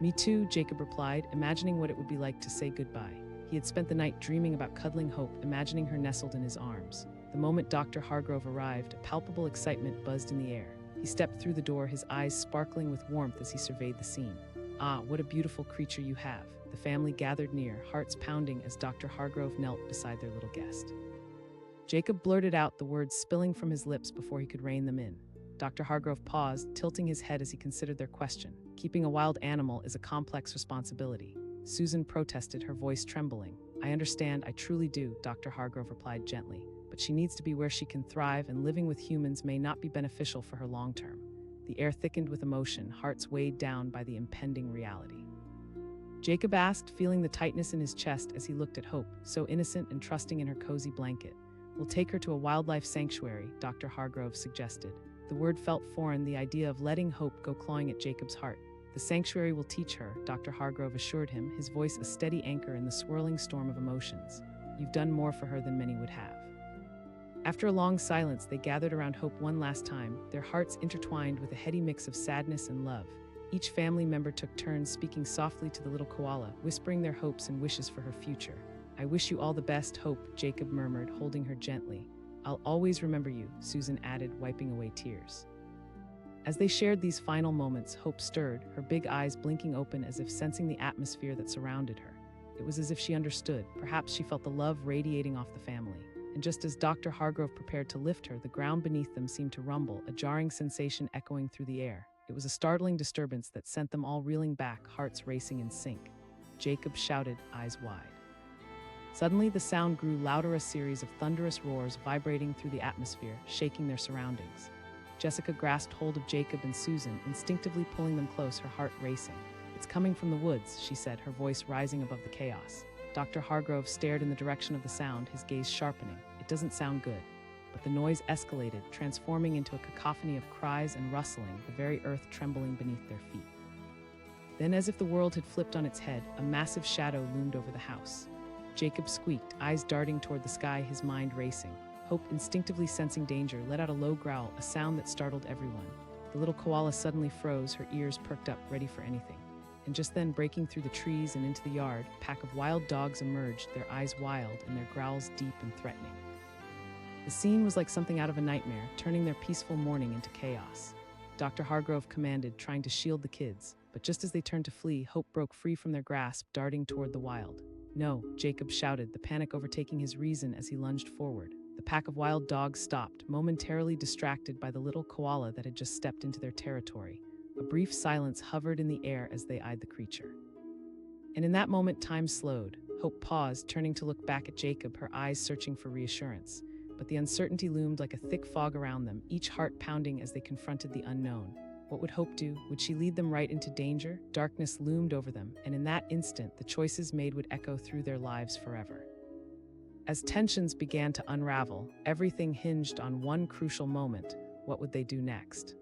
Speaker 1: Me too, Jacob replied, imagining what it would be like to say goodbye. He had spent the night dreaming about cuddling Hope, imagining her nestled in his arms. The moment Dr. Hargrove arrived, a palpable excitement buzzed in the air. He stepped through the door, his eyes sparkling with warmth as he surveyed the scene. "Ah, what a beautiful creature you have." The family gathered near, hearts pounding as Dr. Hargrove knelt beside their little guest. Jacob blurted out, the words spilling from his lips before he could rein them in. Dr. Hargrove paused, tilting his head as he considered their question. Keeping a wild animal is a complex responsibility. Susan protested, her voice trembling. "I understand, I truly do," Dr. Hargrove replied gently. "But she needs to be where she can thrive, and living with humans may not be beneficial for her long term." The air thickened with emotion, hearts weighed down by the impending reality. Jacob asked, feeling the tightness in his chest as he looked at Hope, so innocent and trusting in her cozy blanket. "We'll take her to a wildlife sanctuary," Dr. Hargrove suggested. The word felt foreign, the idea of letting Hope go clawing at Jacob's heart. "The sanctuary will teach her," Dr. Hargrove assured him, his voice a steady anchor in the swirling storm of emotions. "You've done more for her than many would have." After a long silence, they gathered around Hope one last time, their hearts intertwined with a heady mix of sadness and love. Each family member took turns speaking softly to the little koala, whispering their hopes and wishes for her future. "I wish you all the best, Hope," Jacob murmured, holding her gently. "I'll always remember you," Susan added, wiping away tears. As they shared these final moments, Hope stirred, her big eyes blinking open as if sensing the atmosphere that surrounded her. It was as if she understood. Perhaps she felt the love radiating off the family. And just as Dr. Hargrove prepared to lift her, the ground beneath them seemed to rumble, a jarring sensation echoing through the air. It was a startling disturbance that sent them all reeling back, hearts racing in sync. Jacob shouted, eyes wide. Suddenly, the sound grew louder, a series of thunderous roars vibrating through the atmosphere, shaking their surroundings. Jessica grasped hold of Jacob and Susan, instinctively pulling them close, her heart racing. "It's coming from the woods," she said, her voice rising above the chaos. Dr. Hargrove stared in the direction of the sound, his gaze sharpening. "It doesn't sound good." But the noise escalated, transforming into a cacophony of cries and rustling, the very earth trembling beneath their feet. Then, as if the world had flipped on its head, a massive shadow loomed over the house. Jacob squeaked, eyes darting toward the sky, his mind racing. Hope, instinctively sensing danger, let out a low growl, a sound that startled everyone. The little koala suddenly froze, her ears perked up, ready for anything. And just then, breaking through the trees and into the yard, a pack of wild dogs emerged, their eyes wild and their growls deep and threatening. The scene was like something out of a nightmare, turning their peaceful morning into chaos. Dr. Hargrove commanded, trying to shield the kids, but just as they turned to flee, Hope broke free from their grasp, darting toward the wild. "No," Jacob shouted, the panic overtaking his reason as he lunged forward. The pack of wild dogs stopped, momentarily distracted by the little koala that had just stepped into their territory. A brief silence hovered in the air as they eyed the creature. And in that moment, time slowed. Hope paused, turning to look back at Jacob, her eyes searching for reassurance. But the uncertainty loomed like a thick fog around them, each heart pounding as they confronted the unknown. What would Hope do? Would she lead them right into danger? Darkness loomed over them, and in that instant, the choices made would echo through their lives forever. As tensions began to unravel, everything hinged on one crucial moment. What would they do next?